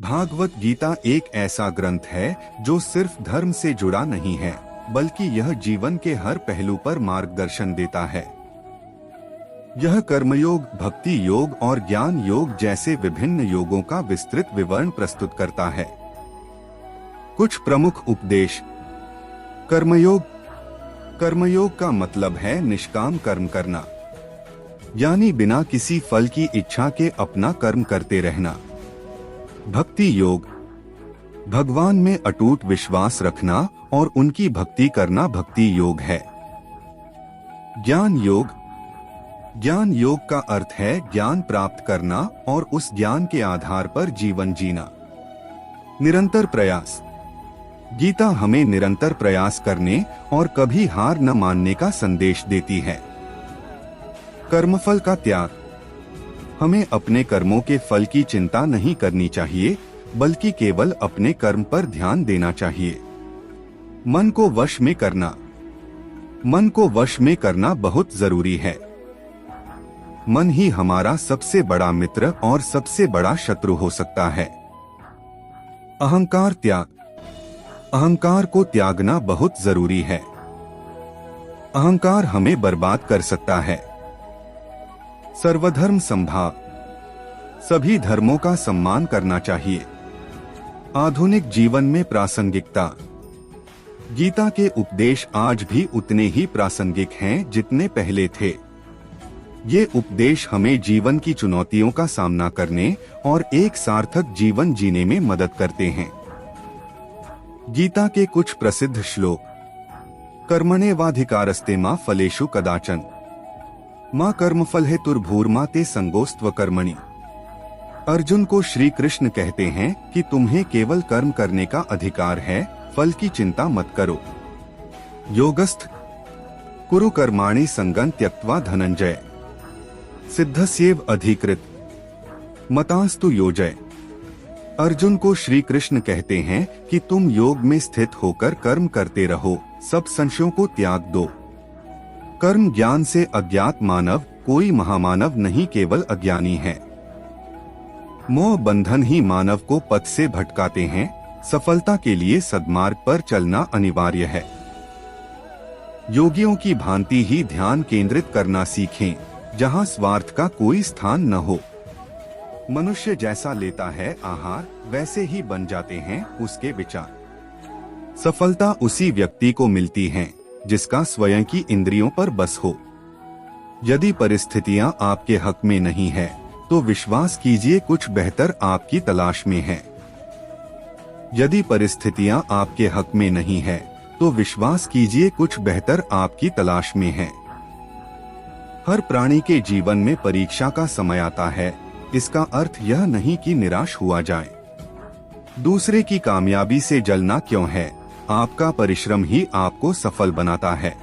भागवत गीता एक ऐसा ग्रंथ है जो सिर्फ धर्म से जुड़ा नहीं है, बल्कि यह जीवन के हर पहलू पर मार्गदर्शन देता है। यह कर्मयोग, भक्ति योग और ज्ञान योग जैसे विभिन्न योगों का विस्तृत विवरण प्रस्तुत करता है। कुछ प्रमुख उपदेश। कर्मयोग। कर्मयोग का मतलब है निष्काम कर्म करना, यानी बिना किसी फल की इच्छा के अपना कर्म करते रहना। भक्ति योग। भगवान में अटूट विश्वास रखना और उनकी भक्ति करना भक्ति योग है। ज्ञान योग। ज्ञान योग का अर्थ है ज्ञान प्राप्त करना और उस ज्ञान के आधार पर जीवन जीना। निरंतर प्रयास। गीता हमें निरंतर प्रयास करने और कभी हार न मानने का संदेश देती है। कर्मफल का त्याग। हमें अपने कर्मों के फल की चिंता नहीं करनी चाहिए, बल्कि केवल अपने कर्म पर ध्यान देना चाहिए। मन को वश में करना। मन को वश में करना बहुत जरूरी है। मन ही हमारा सबसे बड़ा मित्र और सबसे बड़ा शत्रु हो सकता है। अहंकार त्याग। अहंकार को त्यागना बहुत जरूरी है। अहंकार हमें बर्बाद कर सकता है। सर्वधर्म समभाव। सभी धर्मों का सम्मान करना चाहिए। आधुनिक जीवन में प्रासंगिकता। गीता के उपदेश आज भी उतने ही प्रासंगिक हैं जितने पहले थे। ये उपदेश हमें जीवन की चुनौतियों का सामना करने और एक सार्थक जीवन जीने में मदद करते हैं। गीता के कुछ प्रसिद्ध श्लोक। कर्मण्येवाधिकारस्ते मा फलेषु कदाचन, माँ कर्मफल हेतुर्भूर्मा ते संगोस्त्व कर्मणि। अर्जुन को श्री कृष्ण कहते हैं कि तुम्हें केवल कर्म करने का अधिकार है, फल की चिंता मत करो। योगस्थ। कुरु कर्माणि संगं त्यक्त्वा धनंजय, सिद्धस्येव अधिकृत मतांस्तु योजय। अर्जुन को श्री कृष्ण कहते हैं कि तुम योग में स्थित होकर कर्म करते रहो, सब संशयों को त्याग दो। कर्म ज्ञान से अज्ञात मानव कोई महामानव नहीं, केवल अज्ञानी है। मोह बंधन ही मानव को पथ से भटकाते हैं। सफलता के लिए सद्मार्ग पर चलना अनिवार्य है। योगियों की भांति ही ध्यान केंद्रित करना सीखें, जहां स्वार्थ का कोई स्थान न हो। मनुष्य जैसा लेता है आहार, वैसे ही बन जाते हैं उसके विचार। सफलता उसी व्यक्ति को मिलती है जिसका स्वयं की इंद्रियों पर बस हो। यदि परिस्थितियां आपके हक में नहीं है, तो विश्वास कीजिए कुछ बेहतर आपकी तलाश में है। यदि परिस्थितियां आपके हक में नहीं है, तो विश्वास कीजिए कुछ बेहतर आपकी तलाश में है। हर प्राणी के जीवन में परीक्षा का समय आता है। इसका अर्थ यह नहीं कि निराश हुआ जाए। दूसरे की कामयाबी से जलना क्यों है? आपका परिश्रम ही आपको सफल बनाता है।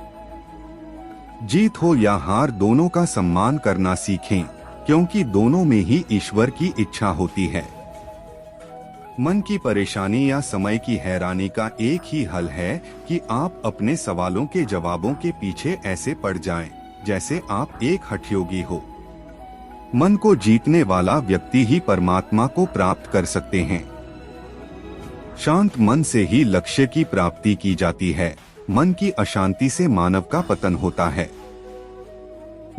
जीत हो या हार, दोनों का सम्मान करना सीखें, क्योंकि दोनों में ही ईश्वर की इच्छा होती है। मन की परेशानी या समय की हैरानी का एक ही हल है कि आप अपने सवालों के जवाबों के पीछे ऐसे पड़ जाएं, जैसे आप एक हठयोगी हो। मन को जीतने वाला व्यक्ति ही परमात्मा को प्राप्त कर सकते हैं। शांत मन से ही लक्ष्य की प्राप्ति की जाती है। मन की अशांति से मानव का पतन होता है।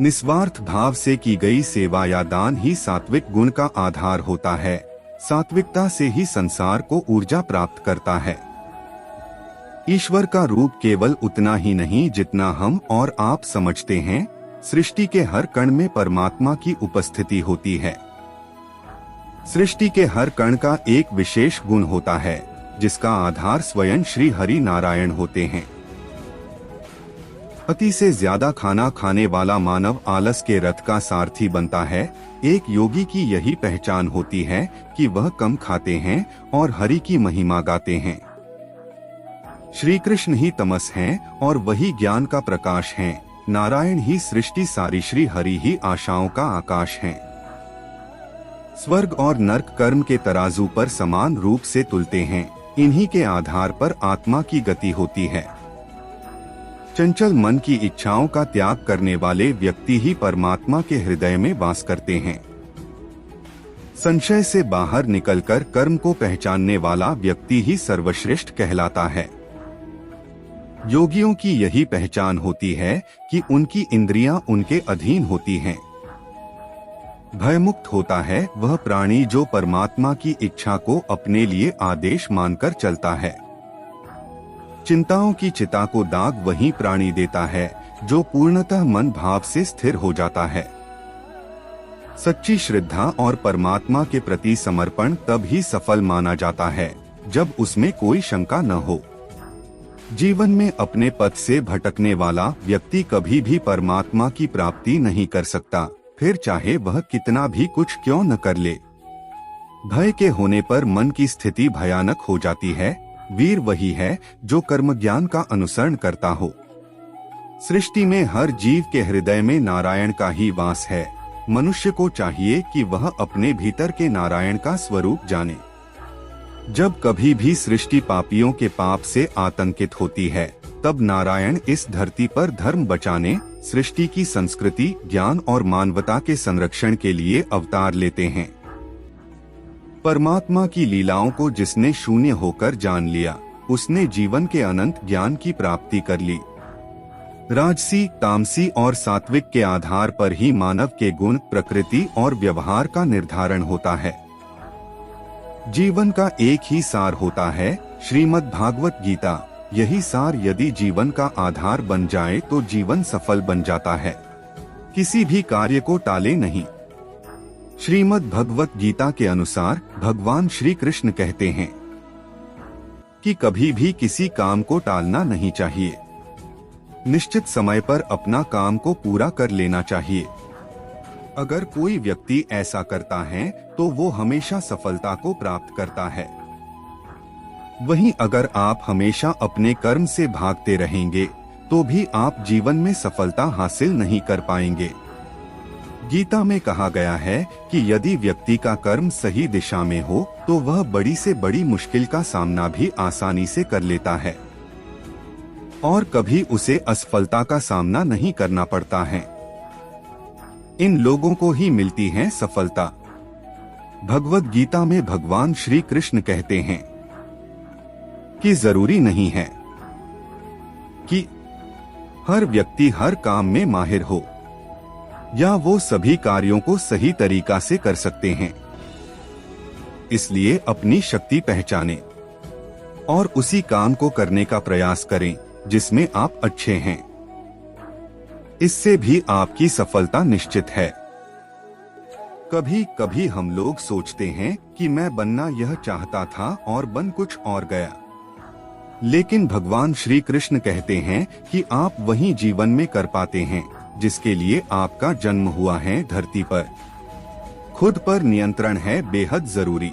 निस्वार्थ भाव से की गई सेवा या दान ही सात्विक गुण का आधार होता है। सात्विकता से ही संसार को ऊर्जा प्राप्त करता है। ईश्वर का रूप केवल उतना ही नहीं जितना हम और आप समझते हैं। सृष्टि के हर कण में परमात्मा की उपस्थिति होती है। सृष्टि के हर कण का एक विशेष गुण होता है, जिसका आधार स्वयं श्री हरि नारायण होते हैं। अति से ज्यादा खाना खाने वाला मानव आलस के रथ का सारथी बनता है। एक योगी की यही पहचान होती है कि वह कम खाते हैं और हरि की महिमा गाते हैं। श्री कृष्ण ही तमस हैं और वही ज्ञान का प्रकाश हैं। नारायण ही सृष्टि सारी, श्री हरि ही आशाओं का आकाश हैं। स्वर्ग और नर्क कर्म के तराजू पर समान रूप से तुलते हैं। इन्हीं के आधार पर आत्मा की गति होती है। चंचल मन की इच्छाओं का त्याग करने वाले व्यक्ति ही परमात्मा के हृदय में वास करते हैं। संशय से बाहर निकलकर कर्म को पहचानने वाला व्यक्ति ही सर्वश्रेष्ठ कहलाता है। योगियों की यही पहचान होती है कि उनकी इंद्रियां उनके अधीन होती हैं। भयमुक्त होता है वह प्राणी जो परमात्मा की इच्छा को अपने लिए आदेश मानकर चलता है। चिंताओं की चिता को दाग वही प्राणी देता है जो पूर्णतः मन भाव से स्थिर हो जाता है। सच्ची श्रद्धा और परमात्मा के प्रति समर्पण तब ही सफल माना जाता है जब उसमें कोई शंका न हो। जीवन में अपने पथ से भटकने वाला व्यक्ति कभी भी परमात्मा की प्राप्ति नहीं कर सकता, फिर चाहे वह कितना भी कुछ क्यों न कर ले। भय के होने पर मन की स्थिति भयानक हो जाती है। वीर वही है जो कर्म ज्ञान का अनुसरण करता हो। सृष्टि में हर जीव के हृदय में नारायण का ही वास है। मनुष्य को चाहिए कि वह अपने भीतर के नारायण का स्वरूप जाने। जब कभी भी सृष्टि पापियों के पाप से आतंकित होती है, तब नारायण इस धरती पर धर्म बचाने, सृष्टि की संस्कृति, ज्ञान और मानवता के संरक्षण के लिए अवतार लेते हैं। परमात्मा की लीलाओं को जिसने शून्य होकर जान लिया, उसने जीवन के अनंत ज्ञान की प्राप्ति कर ली। राजसी, तामसी और सात्विक के आधार पर ही मानव के गुण, प्रकृति और व्यवहार का निर्धारण होता है। जीवन का एक ही सार होता है, श्रीमद् भागवत गीता। यही सार यदि जीवन का आधार बन जाए तो जीवन सफल बन जाता है। किसी भी कार्य को टाले नहीं। श्रीमद् भगवत गीता के अनुसार भगवान श्री कृष्ण कहते हैं कि कभी भी किसी काम को टालना नहीं चाहिए। निश्चित समय पर अपना काम को पूरा कर लेना चाहिए। अगर कोई व्यक्ति ऐसा करता है तो वो हमेशा सफलता को प्राप्त करता है। वहीं अगर आप हमेशा अपने कर्म से भागते रहेंगे तो भी आप जीवन में सफलता हासिल नहीं कर पाएंगे। गीता में कहा गया है कि यदि व्यक्ति का कर्म सही दिशा में हो तो वह बड़ी से बड़ी मुश्किल का सामना भी आसानी से कर लेता है और कभी उसे असफलता का सामना नहीं करना पड़ता है। इन लोगों को ही मिलती है सफलता। भगवद गीता में भगवान श्री कृष्ण कहते हैं कि जरूरी नहीं है कि हर व्यक्ति हर काम में माहिर हो या वो सभी कार्यों को सही तरीका से कर सकते हैं। इसलिए अपनी शक्ति पहचानें और उसी काम को करने का प्रयास करें जिसमें आप अच्छे हैं। इससे भी आपकी सफलता निश्चित है। कभी कभी हम लोग सोचते हैं कि मैं बनना यह चाहता था और बन कुछ और गया, लेकिन भगवान श्री कृष्ण कहते हैं कि आप वही जीवन में कर पाते हैं जिसके लिए आपका जन्म हुआ है धरती पर। खुद पर नियंत्रण है बेहद जरूरी।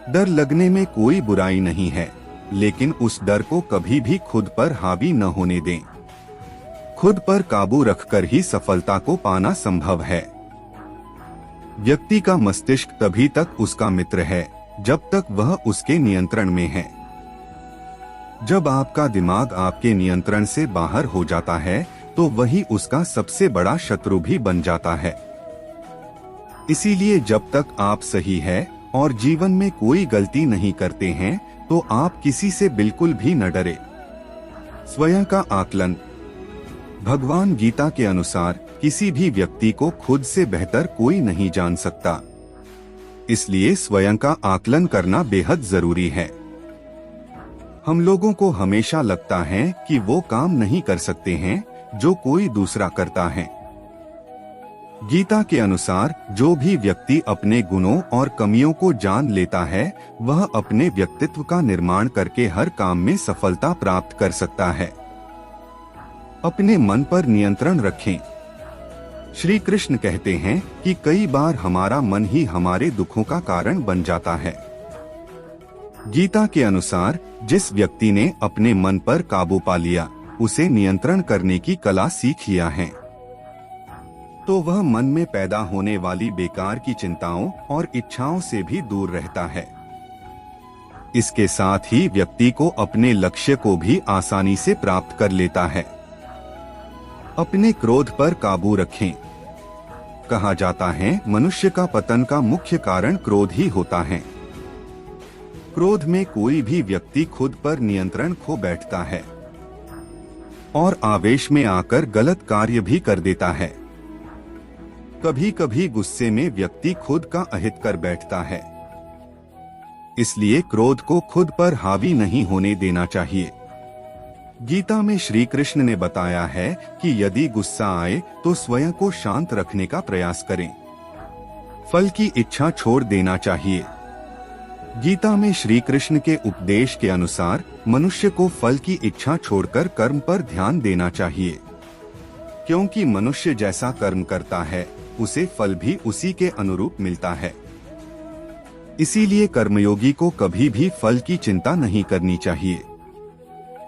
डर लगने में कोई बुराई नहीं है, लेकिन उस डर को कभी भी खुद पर हावी न होने दें। खुद पर काबू रखकर ही सफलता को पाना संभव है। व्यक्ति का मस्तिष्क तभी तक उसका मित्र है जब तक वह उसके नियंत्रण में है। जब आपका दिमाग आपके नियंत्रण से बाहर हो जाता है तो वही उसका सबसे बड़ा शत्रु भी बन जाता है। इसीलिए जब तक आप सही है और जीवन में कोई गलती नहीं करते हैं तो आप किसी से बिल्कुल भी न डरे। स्वयं का आकलन। भगवान गीता के अनुसार किसी भी व्यक्ति को खुद से बेहतर कोई नहीं जान सकता। इसलिए स्वयं का आकलन करना बेहद जरूरी है। हम लोगों को हमेशा लगता है कि वो काम नहीं कर सकते हैं जो कोई दूसरा करता है। गीता के अनुसार जो भी व्यक्ति अपने गुणों और कमियों को जान लेता है वह अपने व्यक्तित्व का निर्माण करके हर काम में सफलता प्राप्त कर सकता है। अपने मन पर नियंत्रण रखें। श्री कृष्ण कहते हैं कि कई बार हमारा मन ही हमारे दुखों का कारण बन जाता है। गीता के अनुसार जिस व्यक्ति ने अपने मन पर काबू पा लिया, उसे नियंत्रण करने की कला सीख लिया है, तो वह मन में पैदा होने वाली बेकार की चिंताओं और इच्छाओं से भी दूर रहता है। इसके साथ ही व्यक्ति को अपने लक्ष्य को भी आसानी से प्राप्त कर लेता है। अपने क्रोध पर काबू रखें। कहा जाता है मनुष्य का पतन का मुख्य कारण क्रोध ही होता है। क्रोध में कोई भी व्यक्ति खुद पर नियंत्रण खो बैठता है और आवेश में आकर गलत कार्य भी कर देता है। कभी कभी गुस्से में व्यक्ति खुद का अहित कर बैठता है। इसलिए क्रोध को खुद पर हावी नहीं होने देना चाहिए। गीता में श्री कृष्ण ने बताया है कि यदि गुस्सा आए तो स्वयं को शांत रखने का प्रयास करें। फल की इच्छा छोड़ देना चाहिए। गीता में श्री कृष्ण के उपदेश के अनुसार मनुष्य को फल की इच्छा छोड़कर कर्म पर ध्यान देना चाहिए, क्योंकि मनुष्य जैसा कर्म करता है उसे फल भी उसी के अनुरूप मिलता है। इसीलिए कर्मयोगी को कभी भी फल की चिंता नहीं करनी चाहिए।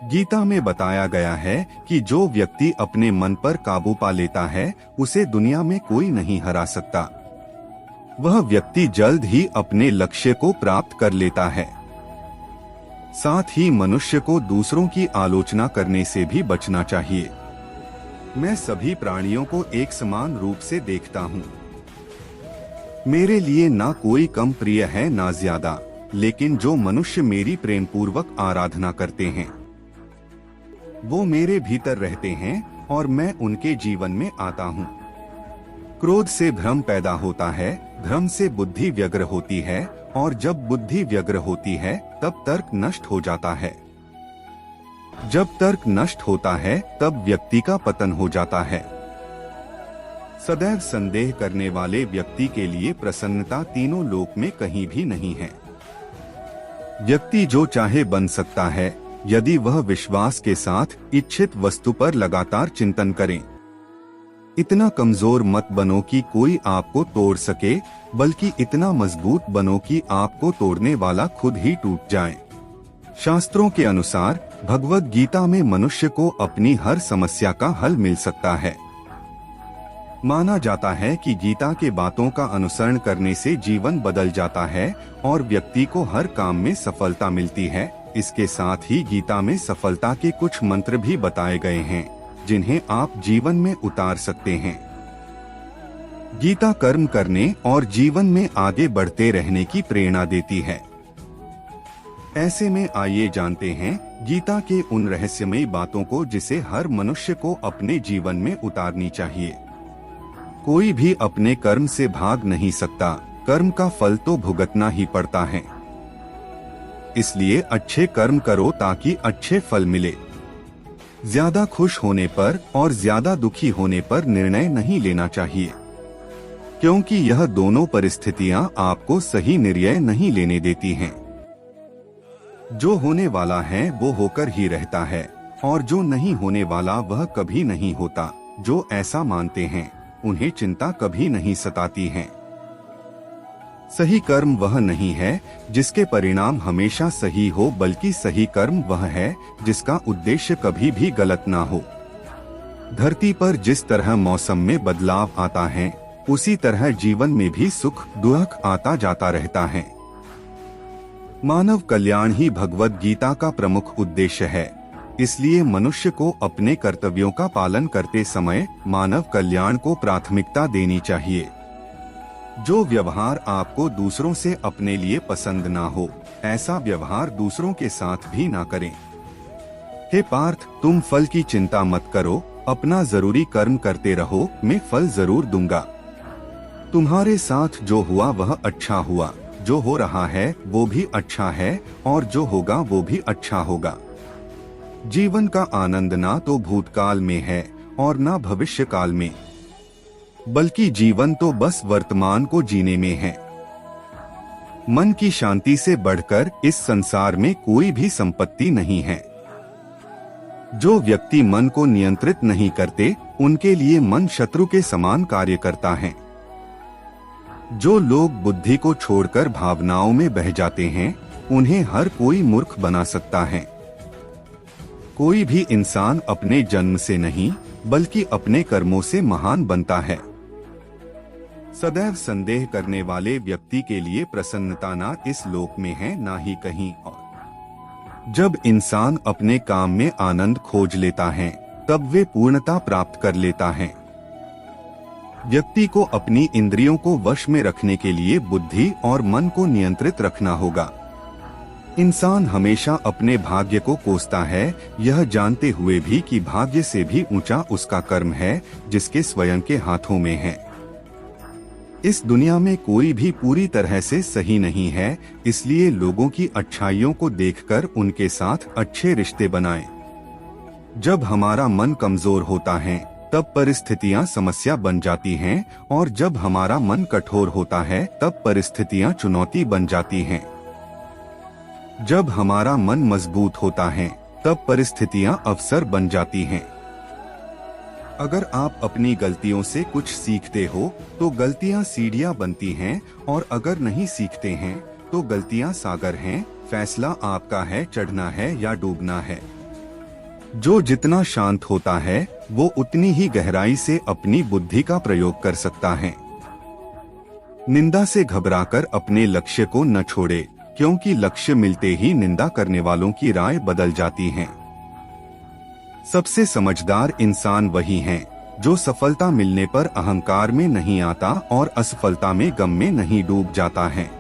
गीता में बताया गया है कि जो व्यक्ति अपने मन पर काबू पा लेता है उसे दुनिया में कोई नहीं हरा सकता। वह व्यक्ति जल्द ही अपने लक्ष्य को प्राप्त कर लेता है। साथ ही मनुष्य को दूसरों की आलोचना करने से भी बचना चाहिए। मैं सभी प्राणियों को एक समान रूप से देखता हूँ। मेरे लिए ना कोई कम प्रिय है ना ज्यादा, लेकिन जो मनुष्य मेरी प्रेम पूर्वक आराधना करते हैं वो मेरे भीतर रहते हैं और मैं उनके जीवन में आता हूँ। क्रोध से भ्रम पैदा होता है, भ्रम से बुद्धि व्यग्र होती है और जब बुद्धि व्यग्र होती है तब तर्क नष्ट हो जाता है। जब तर्क नष्ट होता है तब व्यक्ति का पतन हो जाता है। सदैव संदेह करने वाले व्यक्ति के लिए प्रसन्नता तीनों लोक में कहीं भी नहीं है। व्यक्ति जो चाहे बन सकता है यदि वह विश्वास के साथ इच्छित वस्तु पर लगातार चिंतन करे। इतना कमजोर मत बनो कि कोई आपको तोड़ सके, बल्कि इतना मजबूत बनो कि आपको तोड़ने वाला खुद ही टूट जाए। शास्त्रों के अनुसार भगवद गीता में मनुष्य को अपनी हर समस्या का हल मिल सकता है। माना जाता है कि गीता के बातों का अनुसरण करने से जीवन बदल जाता है और व्यक्ति को हर काम में सफलता मिलती है। इसके साथ ही गीता में सफलता के कुछ मंत्र भी बताए गए हैं जिन्हें आप जीवन में उतार सकते हैं। गीता कर्म करने और जीवन में आगे बढ़ते रहने की प्रेरणा देती है। ऐसे में आइए जानते हैं गीता के उन रहस्यमयी बातों को जिसे हर मनुष्य को अपने जीवन में उतारनी चाहिए। कोई भी अपने कर्म से भाग नहीं सकता, कर्म का फल तो भुगतना ही पड़ता है। इसलिए अच्छे कर्म करो ताकि अच्छे फल मिले। ज्यादा खुश होने पर और ज्यादा दुखी होने पर निर्णय नहीं लेना चाहिए, क्योंकि यह दोनों परिस्थितियां आपको सही निर्णय नहीं लेने देती हैं। जो होने वाला है वो होकर ही रहता है और जो नहीं होने वाला वह कभी नहीं होता। जो ऐसा मानते हैं उन्हें चिंता कभी नहीं सताती है। सही कर्म वह नहीं है जिसके परिणाम हमेशा सही हो, बल्कि सही कर्म वह है जिसका उद्देश्य कभी भी गलत ना हो। धरती पर जिस तरह मौसम में बदलाव आता है उसी तरह जीवन में भी सुख दुख आता जाता रहता है। मानव कल्याण ही भगवद गीता का प्रमुख उद्देश्य है। इसलिए मनुष्य को अपने कर्तव्यों का पालन करते समय मानव कल्याण को प्राथमिकता देनी चाहिए। जो व्यवहार आपको दूसरों से अपने लिए पसंद ना हो, ऐसा व्यवहार दूसरों के साथ भी ना करें। हे पार्थ, तुम फल की चिंता मत करो, अपना जरूरी कर्म करते रहो, मैं फल जरूर दूंगा। तुम्हारे साथ जो हुआ वह अच्छा हुआ, जो हो रहा है वो भी अच्छा है और जो होगा वो भी अच्छा होगा। जीवन का आनंद ना तो भूतकाल में है और ना भविष्य काल में, बल्कि जीवन तो बस वर्तमान को जीने में है। मन की शांति से बढ़कर इस संसार में कोई भी संपत्ति नहीं है। जो व्यक्ति मन को नियंत्रित नहीं करते उनके लिए मन शत्रु के समान कार्य करता है। जो लोग बुद्धि को छोड़कर भावनाओं में बह जाते हैं उन्हें हर कोई मूर्ख बना सकता है। कोई भी इंसान अपने जन्म से नहीं बल्कि अपने कर्मों से महान बनता है। सदैव संदेह करने वाले व्यक्ति के लिए प्रसन्नता ना इस लोक में है ना ही कहीं और। जब इंसान अपने काम में आनंद खोज लेता है तब वे पूर्णता प्राप्त कर लेता है। व्यक्ति को अपनी इंद्रियों को वश में रखने के लिए बुद्धि और मन को नियंत्रित रखना होगा। इंसान हमेशा अपने भाग्य को कोसता है, यह जानते हुए भी कि भाग्य से भी ऊंचा उसका कर्म है, जिसके स्वयं के हाथों में है। इस दुनिया में कोई भी पूरी तरह से सही नहीं है, इसलिए लोगों की अच्छाइयों को देखकर उनके साथ अच्छे रिश्ते बनाएं। जब हमारा मन कमजोर होता है तब परिस्थितियां समस्या बन जाती हैं, और जब हमारा मन कठोर होता है तब परिस्थितियां चुनौती बन जाती हैं। जब हमारा मन मजबूत होता है तब परिस्थितियां अवसर बन जाती हैं। अगर आप अपनी गलतियों से कुछ सीखते हो तो गलतियां सीढ़ियां बनती हैं, और अगर नहीं सीखते हैं तो गलतियां सागर हैं। फैसला आपका है, चढ़ना है या डूबना है। जो जितना शांत होता है वो उतनी ही गहराई से अपनी बुद्धि का प्रयोग कर सकता है। निंदा से घबराकर अपने लक्ष्य को न छोड़े, क्योंकि लक्ष्य मिलते ही निंदा करने वालों की राय बदल जाती है। सबसे समझदार इंसान वही है जो सफलता मिलने पर अहंकार में नहीं आता और असफलता में गम में नहीं डूब जाता है।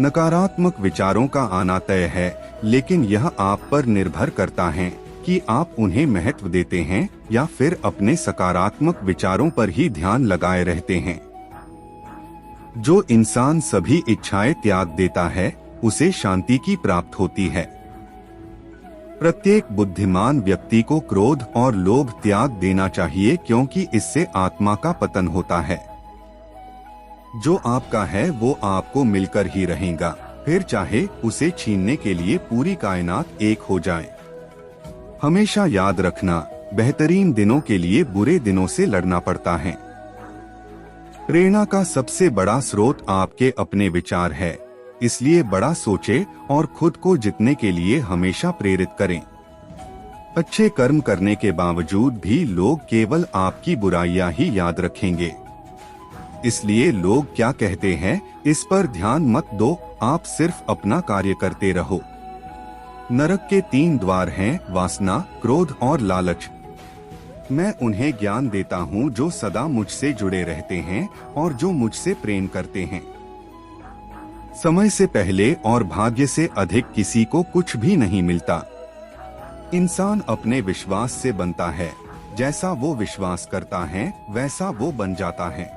नकारात्मक विचारों का आना तय है, लेकिन यह आप पर निर्भर करता है कि आप उन्हें महत्व देते हैं या फिर अपने सकारात्मक विचारों पर ही ध्यान लगाए रहते हैं। जो इंसान सभी इच्छाएं त्याग देता है उसे शांति की प्राप्त होती है। प्रत्येक बुद्धिमान व्यक्ति को क्रोध और लोभ त्याग देना चाहिए, क्योंकि इससे आत्मा का पतन होता है। जो आपका है वो आपको मिलकर ही रहेगा, फिर चाहे उसे छीनने के लिए पूरी कायनात एक हो जाए। हमेशा याद रखना, बेहतरीन दिनों के लिए बुरे दिनों से लड़ना पड़ता है। प्रेरणा का सबसे बड़ा स्रोत आपके अपने विचार है, इसलिए बड़ा सोचे और खुद को जीतने के लिए हमेशा प्रेरित करें। अच्छे कर्म करने के बावजूद भी लोग केवल आपकी बुराइयां ही याद रखेंगे, इसलिए लोग क्या कहते हैं इस पर ध्यान मत दो, आप सिर्फ अपना कार्य करते रहो। नरक के 3 द्वार हैं, वासना, क्रोध और लालच। मैं उन्हें ज्ञान देता हूँ जो सदा मुझसे जुड़े रहते हैं और जो मुझसे प्रेम करते हैं। समय से पहले और भाग्य से अधिक किसी को कुछ भी नहीं मिलता। इंसान अपने विश्वास से बनता है, जैसा वो विश्वास करता है वैसा वो बन जाता है।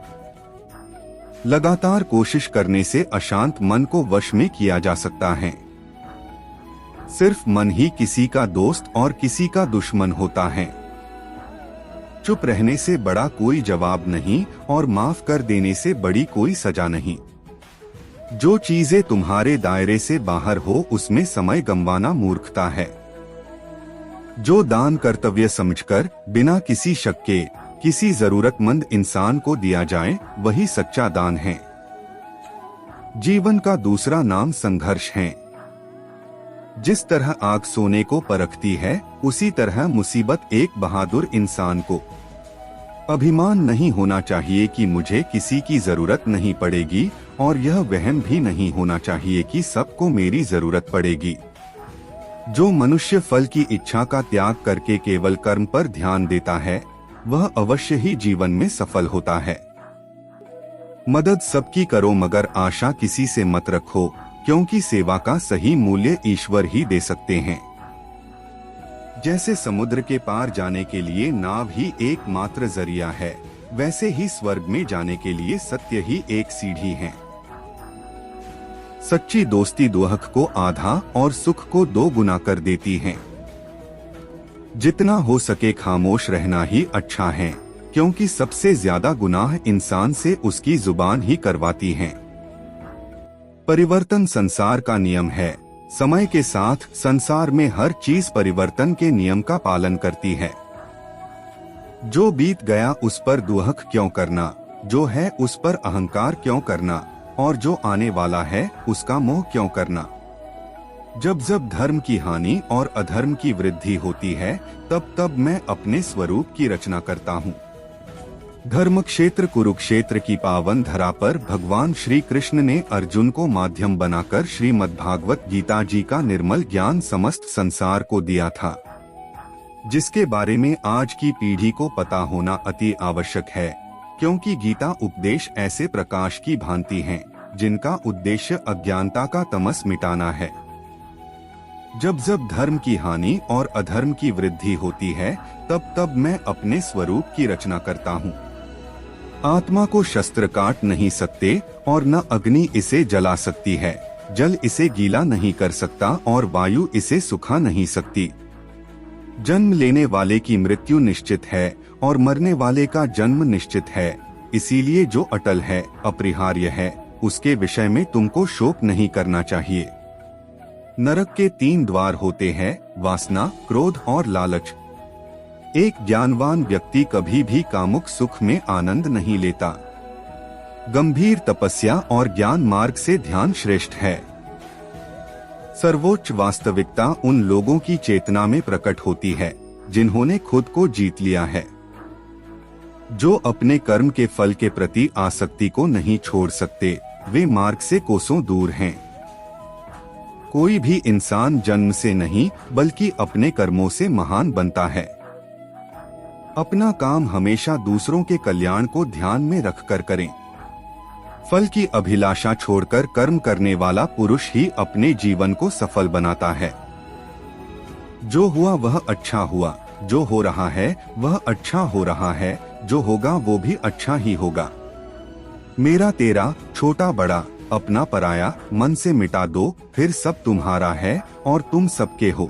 लगातार कोशिश करने से अशांत मन को वश में किया जा सकता है। सिर्फ मन ही किसी का दोस्त और किसी का दुश्मन होता है। चुप रहने से बड़ा कोई जवाब नहीं और माफ कर देने से बड़ी कोई सजा नहीं। जो चीजें तुम्हारे दायरे से बाहर हो उसमें समय गंवाना मूर्खता है। जो दान कर्तव्य समझकर बिना किसी शक के किसी जरूरतमंद इंसान को दिया जाए वही सच्चा दान है। जीवन का दूसरा नाम संघर्ष है। जिस तरह आग सोने को परखती है उसी तरह मुसीबत एक बहादुर इंसान को। अभिमान नहीं होना चाहिए कि मुझे किसी की जरूरत नहीं पड़ेगी, और यह वहम भी नहीं होना चाहिए कि सबको मेरी जरूरत पड़ेगी। जो मनुष्य फल की इच्छा का त्याग करके केवल कर्म पर ध्यान देता है वह अवश्य ही जीवन में सफल होता है। मदद सबकी करो मगर आशा किसी से मत रखो, क्योंकि सेवा का सही मूल्य ईश्वर ही दे सकते हैं। जैसे समुद्र के पार जाने के लिए नाव ही एकमात्र जरिया है, वैसे ही स्वर्ग में जाने के लिए सत्य ही एक सीढ़ी है। सच्ची दोस्ती दुख को आधा और सुख को 2 गुना कर देती है। जितना हो सके खामोश रहना ही अच्छा है, क्योंकि सबसे ज्यादा गुनाह इंसान से उसकी जुबान ही करवाती है। परिवर्तन संसार का नियम है। समय के साथ संसार में हर चीज परिवर्तन के नियम का पालन करती है। जो बीत गया उस पर दुख क्यों करना, जो है उस पर अहंकार क्यों करना, और जो आने वाला है उसका मोह क्यों करना। जब जब धर्म की हानि और अधर्म की वृद्धि होती है तब तब मैं अपने स्वरूप की रचना करता हूँ। धर्म क्षेत्र कुरुक्षेत्र की पावन धरा पर भगवान श्री कृष्ण ने अर्जुन को माध्यम बनाकर श्रीमद्भागवत गीता जी का निर्मल ज्ञान समस्त संसार को दिया था, जिसके बारे में आज की पीढ़ी को पता होना अति आवश्यक है। क्योंकि गीता उपदेश ऐसे प्रकाश की भांति हैं, जिनका उद्देश्य अज्ञानता का तमस मिटाना है। जब जब धर्म की हानि और अधर्म की वृद्धि होती है, तब तब मैं अपने स्वरूप की रचना करता हूँ। आत्मा को शस्त्र काट नहीं सकते और न अग्नि इसे जला सकती है, जल इसे गीला नहीं कर सकता और वायु इसे सुखा नहीं सकती। जन्म लेने वाले की मृत्यु निश्चित है और मरने वाले का जन्म निश्चित है, इसीलिए जो अटल है, अपरिहार्य है, उसके विषय में तुमको शोक नहीं करना चाहिए। नरक के 3 द्वार होते हैं, वासना, क्रोध और लालच। एक ज्ञानवान व्यक्ति कभी भी कामुक सुख में आनंद नहीं लेता। गंभीर तपस्या और ज्ञान मार्ग से ध्यान श्रेष्ठ है। सर्वोच्च वास्तविकता उन लोगों की चेतना में प्रकट होती है, जिन्होंने खुद को जीत लिया है। जो अपने कर्म के फल के प्रति आसक्ति को नहीं छोड़ सकते, वे मार्ग से कोसों दूर हैं। कोई भी इंसान जन्म से नहीं, बल्कि अपने कर्मों से महान बनता है। अपना काम हमेशा दूसरों के कल्याण को ध्यान में रखकर करें। फल की अभिलाषा छोड़कर कर्म करने वाला पुरुष ही अपने जीवन को सफल बनाता है। जो हुआ वह अच्छा हुआ, जो हो रहा है वह अच्छा हो रहा है, जो होगा वो भी अच्छा ही होगा। मेरा तेरा, छोटा बड़ा, अपना पराया, मन से मिटा दो, फिर सब तुम्हारा है और तुम सबके हो।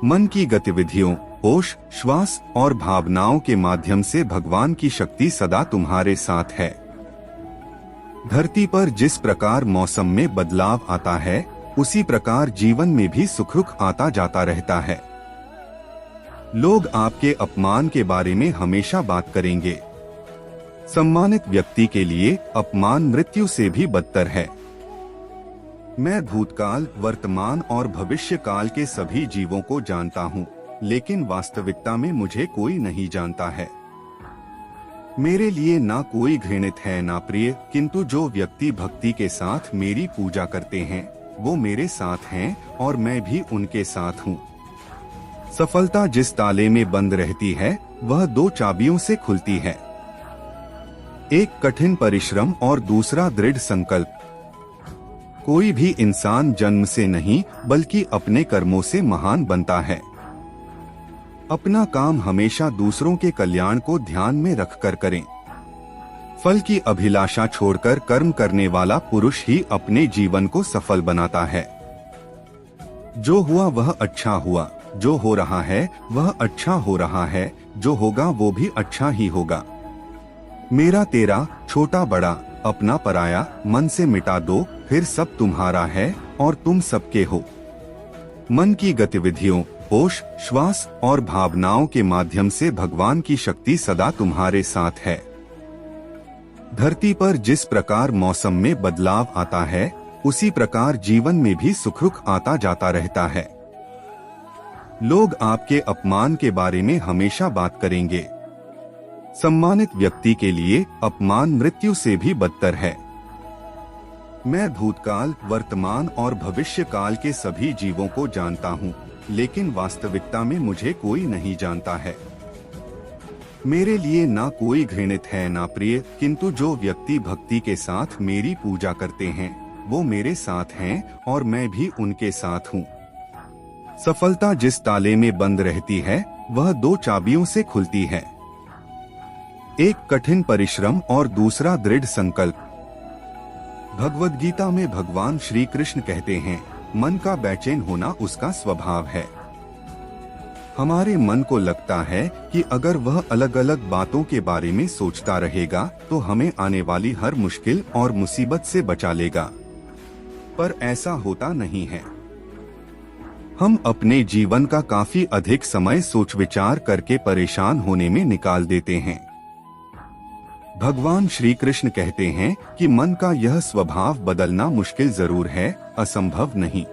मन की गतिविधियों, होश, श्वास और भावनाओं के माध्यम से भगवान की शक्ति सदा तुम्हारे साथ है। धरती पर जिस प्रकार मौसम में बदलाव आता है, उसी प्रकार जीवन में भी सुख आता जाता रहता है। लोग आपके अपमान के बारे में हमेशा बात करेंगे। सम्मानित व्यक्ति के लिए अपमान मृत्यु से भी बदतर है। मैं भूतकाल, वर्तमान और भविष्य काल के सभी जीवों को जानता हूँ, लेकिन वास्तविकता में मुझे कोई नहीं जानता है। मेरे लिए ना कोई घृणित है ना प्रिय, किंतु जो व्यक्ति भक्ति के साथ मेरी पूजा करते हैं, वो मेरे साथ हैं और मैं भी उनके साथ हूँ। सफलता जिस ताले में बंद रहती है, वह 2 चाबियों से खुलती है। एक कठिन परिश्रम और दूसरा दृढ़ संकल्प। कोई भी इंसान जन्म से नहीं, बल्कि अपने कर्मों से महान बनता है। अपना काम हमेशा दूसरों के कल्याण को ध्यान में रखकर करें। फल की अभिलाषा छोड़कर कर्म करने वाला पुरुष ही अपने जीवन को सफल बनाता है। जो हुआ वह अच्छा हुआ, जो हो रहा है वह अच्छा हो रहा है, जो होगा वो भी अच्छा ही होगा। मेरा तेरा, छोटा बड़ा, अपना पराया, मन से मिटा दो, फिर सब तुम्हारा है और तुम सबके हो। मन की गतिविधियों, होश, श्वास और भावनाओं के माध्यम से भगवान की शक्ति सदा तुम्हारे साथ है। धरती पर जिस प्रकार मौसम में बदलाव आता है, उसी प्रकार जीवन में भी सुख आता जाता रहता है। लोग आपके अपमान के बारे में हमेशा बात करेंगे। सम्मानित व्यक्ति के लिए अपमान मृत्यु से भी बदतर है। मैं भूतकाल, वर्तमान और भविष्य काल के सभी जीवों को जानता हूँ, लेकिन वास्तविकता में मुझे कोई नहीं जानता है। मेरे लिए ना कोई घृणित है ना प्रिय, किंतु जो व्यक्ति भक्ति के साथ मेरी पूजा करते हैं, वो मेरे साथ हैं और मैं भी उनके साथ हूँ। सफलता जिस ताले में बंद रहती है, वह 2 चाबियों से खुलती है। एक कठिन परिश्रम और दूसरा दृढ़ संकल्प। भगवद गीता में भगवान श्री कृष्ण कहते हैं, मन का बेचैन होना उसका स्वभाव है। हमारे मन को लगता है कि अगर वह अलग अलग बातों के बारे में सोचता रहेगा, तो हमें आने वाली हर मुश्किल और मुसीबत से बचा लेगा, पर ऐसा होता नहीं है। हम अपने जीवन का काफी अधिक समय सोच विचार करके परेशान होने में निकाल देते हैं। भगवान श्री कृष्ण कहते हैं कि मन का यह स्वभाव बदलना मुश्किल जरूर है, असंभव नहीं।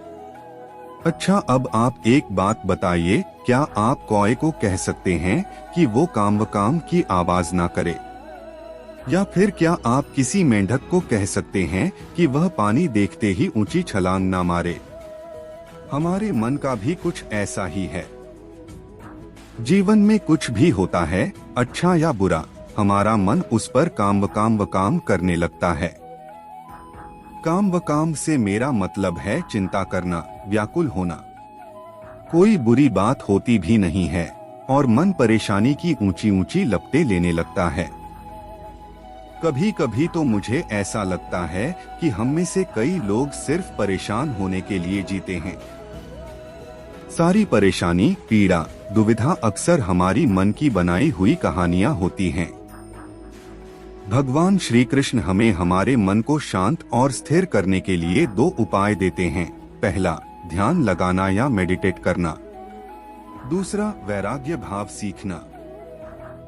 अच्छा, अब आप एक बात बताइए, क्या आप कौए को कह सकते हैं कि वो काम की आवाज ना करे? या फिर क्या आप किसी मेंढक को कह सकते हैं कि वह पानी देखते ही ऊंची छलांग ना मारे? हमारे मन का भी कुछ ऐसा ही है। जीवन में कुछ भी होता है, अच्छा या बुरा, हमारा मन उस पर काम करने लगता है। काम से मेरा मतलब है चिंता करना, व्याकुल होना। कोई बुरी बात होती भी नहीं है और मन परेशानी की ऊंची ऊंची लपटें लेने लगता है। कभी कभी तो मुझे ऐसा लगता है कि हम में से कई लोग सिर्फ परेशान होने के लिए जीते हैं। सारी परेशानी, पीड़ा, दुविधा अक्सर हमारी मन की बनाई हुई कहानियां होती हैं। भगवान श्री कृष्ण हमें हमारे मन को शांत और स्थिर करने के लिए 2 उपाय देते हैं। पहला, ध्यान लगाना या मेडिटेट करना। दूसरा, वैराग्य भाव सीखना।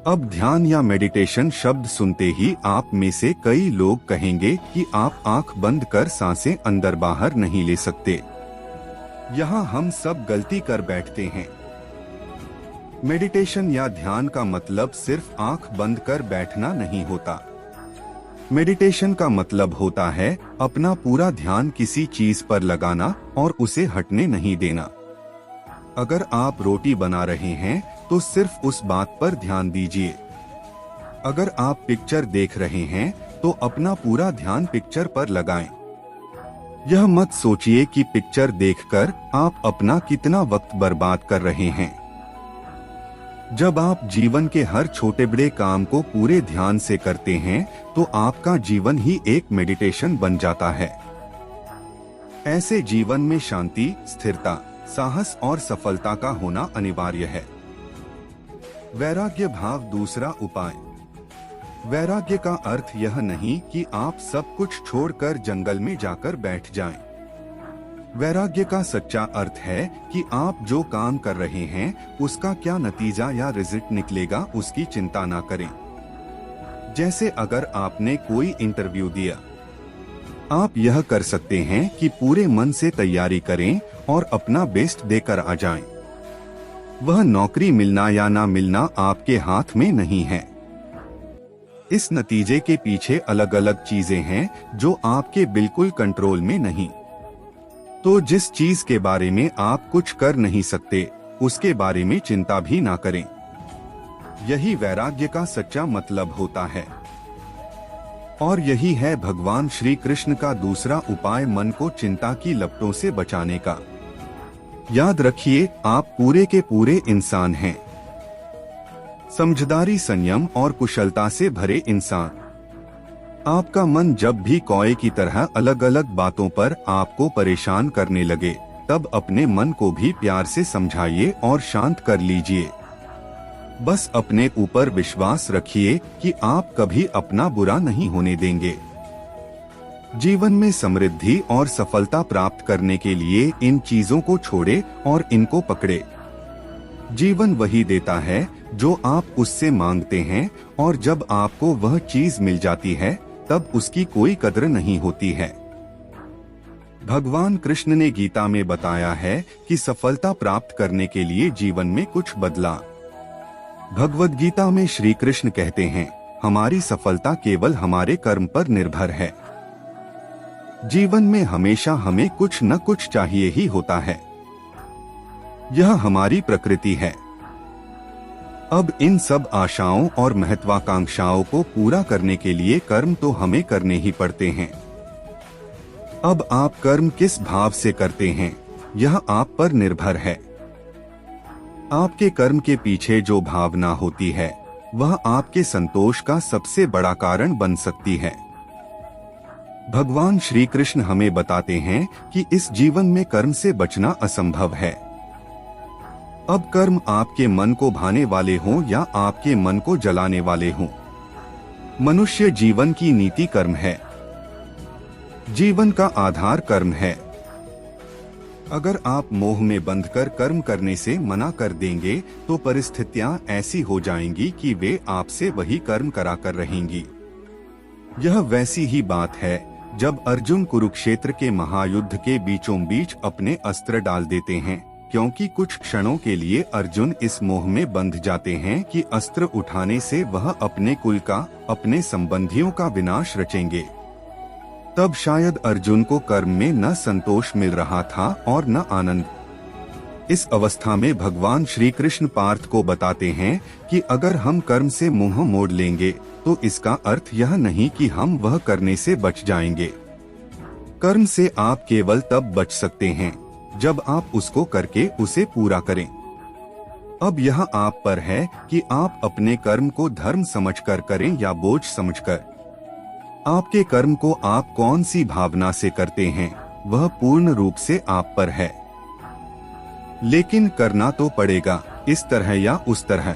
अब ध्यान या मेडिटेशन शब्द सुनते ही आप में से कई लोग कहेंगे कि आप आंख बंद कर सांसें अंदर बाहर नहीं ले सकते। यहाँ हम सब गलती कर बैठते हैं। मेडिटेशन या ध्यान का मतलब सिर्फ आंख बंद कर बैठना नहीं होता। मेडिटेशन का मतलब होता है अपना पूरा ध्यान किसी चीज पर लगाना और उसे हटने नहीं देना। अगर आप रोटी बना रहे हैं तो सिर्फ उस बात पर ध्यान दीजिए। अगर आप पिक्चर देख रहे हैं तो अपना पूरा ध्यान पिक्चर पर लगाएं। यह मत सोचिए कि पिक्चर देखकर आप अपना कितना वक्त बर्बाद कर रहे हैं। जब आप जीवन के हर छोटे बड़े काम को पूरे ध्यान से करते हैं तो आपका जीवन ही एक मेडिटेशन बन जाता है। ऐसे जीवन में शांति, स्थिरता, साहस और सफलता का होना अनिवार्य है। वैराग्य भाव दूसरा उपाय। वैराग्य का अर्थ यह नहीं कि आप सब कुछ छोड़कर जंगल में जाकर बैठ जाएं। वैराग्य का सच्चा अर्थ है कि आप जो काम कर रहे हैं उसका क्या नतीजा या रिजल्ट निकलेगा उसकी चिंता ना करें। जैसे अगर आपने कोई इंटरव्यू दिया, आप यह कर सकते हैं कि पूरे मन से तैयारी करें और अपना बेस्ट देकर आ जाएं। वह नौकरी मिलना या ना मिलना आपके हाथ में नहीं है। इस नतीजे के पीछे अलग अलग चीजें हैं जो आपके बिल्कुल कंट्रोल में नहीं। तो जिस चीज के बारे में आप कुछ कर नहीं सकते उसके बारे में चिंता भी ना करें। यही वैराग्य का सच्चा मतलब होता है। और यही है भगवान श्री कृष्ण का दूसरा उपाय मन को चिंता की लपटों से बचाने का। याद रखिए, आप पूरे के पूरे इंसान हैं। समझदारी, संयम और कुशलता से भरे इंसान। आपका मन जब भी कौए की तरह अलग अलग बातों पर आपको परेशान करने लगे तब अपने मन को भी प्यार से समझाइए और शांत कर लीजिए। बस अपने ऊपर विश्वास रखिए कि आप कभी अपना बुरा नहीं होने देंगे। जीवन में समृद्धि और सफलता प्राप्त करने के लिए इन चीजों को छोड़े और इनको पकड़े। जीवन वही देता है जो आप उससे मांगते हैं और जब आपको वह चीज मिल जाती है तब उसकी कोई कद्र नहीं होती है। भगवान कृष्ण ने गीता में बताया है कि सफलता प्राप्त करने के लिए जीवन में कुछ बदलाव। भगवद गीता में श्री कृष्ण कहते हैं, हमारी सफलता केवल हमारे कर्म पर निर्भर है। जीवन में हमेशा हमें कुछ न कुछ चाहिए ही होता है। यह हमारी प्रकृति है। अब इन सब आशाओं और महत्वाकांक्षाओं को पूरा करने के लिए कर्म तो हमें करने ही पड़ते हैं। अब आप कर्म किस भाव से करते हैं, यह आप पर निर्भर है। आपके कर्म के पीछे जो भावना होती है, वह आपके संतोष का सबसे बड़ा कारण बन सकती है। भगवान श्री कृष्ण हमें बताते हैं कि इस जीवन में कर्म से बचना असंभव है। अब कर्म आपके मन को भाने वाले हों या आपके मन को जलाने वाले हों, मनुष्य जीवन की नीति कर्म है। जीवन का आधार कर्म है। अगर आप मोह में बंधकर कर्म करने से मना कर देंगे तो परिस्थितियां ऐसी हो जाएंगी कि वे आपसे वही कर्म करा कर रहेंगी। यह वैसी ही बात है जब अर्जुन कुरुक्षेत्र के महायुद्ध के बीचों बीच अपने अस्त्र डाल देते हैं, क्योंकि कुछ क्षणों के लिए अर्जुन इस मोह में बंध जाते हैं कि अस्त्र उठाने से वह अपने कुल का, अपने संबंधियों का विनाश रचेंगे। तब शायद अर्जुन को कर्म में न संतोष मिल रहा था और न आनंद। इस अवस्था में भगवान श्री कृष्ण पार्थ को बताते हैं कि अगर हम कर्म से मुंह मोड़ लेंगे तो इसका अर्थ यह नहीं कि हम वह करने से बच जाएंगे। कर्म से आप केवल तब बच सकते हैं जब आप उसको करके उसे पूरा करें। अब यह आप पर है कि आप अपने कर्म को धर्म समझकर करें या बोझ समझकर। आपके कर्म को आप कौन सी भावना से करते हैं वह पूर्ण रूप से आप पर है, लेकिन करना तो पड़ेगा, इस तरह या उस तरह।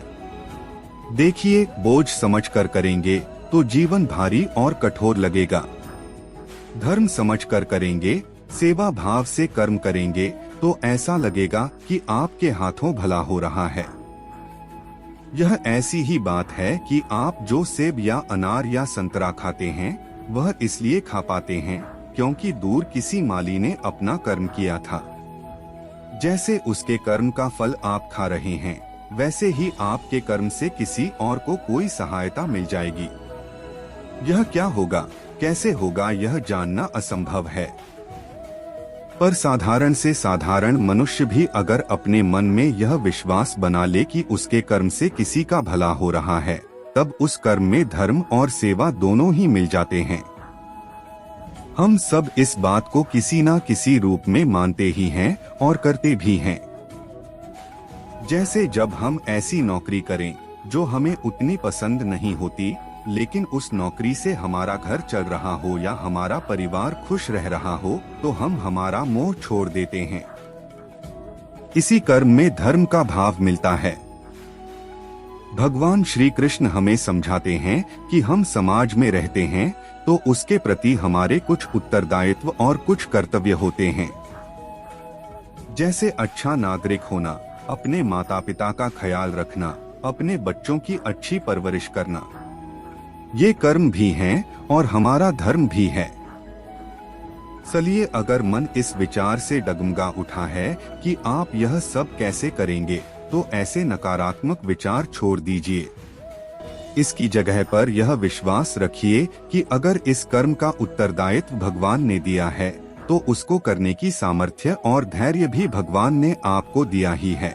देखिए, बोझ समझकर करेंगे तो जीवन भारी और कठोर लगेगा। धर्म समझकर करेंगे, सेवा भाव से कर्म करेंगे तो ऐसा लगेगा कि आपके हाथों भला हो रहा है। यह ऐसी ही बात है कि आप जो सेब या अनार या संतरा खाते हैं वह इसलिए खा पाते हैं क्योंकि दूर किसी माली ने अपना कर्म किया था। जैसे उसके कर्म का फल आप खा रहे हैं, वैसे ही आपके कर्म से किसी और को कोई सहायता मिल जाएगी। यह क्या होगा, कैसे होगा, यह जानना असंभव है। पर साधारण से साधारण मनुष्य भी अगर अपने मन में यह विश्वास बना ले कि उसके कर्म से किसी का भला हो रहा है, तब उस कर्म में धर्म और सेवा दोनों ही मिल जाते हैं। हम सब इस बात को किसी न किसी रूप में मानते ही हैं और करते भी हैं। जैसे जब हम ऐसी नौकरी करें जो हमें उतनी पसंद नहीं होती, लेकिन उस नौकरी से हमारा घर चल रहा हो या हमारा परिवार खुश रह रहा हो, तो हम हमारा मोह छोड़ देते हैं। इसी कर्म में धर्म का भाव मिलता है। भगवान श्री कृष्ण हमें समझाते हैं कि हम समाज में रहते हैं तो उसके प्रति हमारे कुछ उत्तरदायित्व और कुछ कर्तव्य होते हैं। जैसे अच्छा नागरिक होना, अपने माता पिता का ख्याल रखना, अपने बच्चों की अच्छी परवरिश करना, ये कर्म भी हैं और हमारा धर्म भी है। चलिए, अगर मन इस विचार से डगमगा उठा है कि आप यह सब कैसे करेंगे, तो ऐसे नकारात्मक विचार छोड़ दीजिए। इसकी जगह पर यह विश्वास रखिए कि अगर इस कर्म का उत्तरदायित्व भगवान ने दिया है तो उसको करने की सामर्थ्य और धैर्य भी भगवान ने आपको दिया ही है।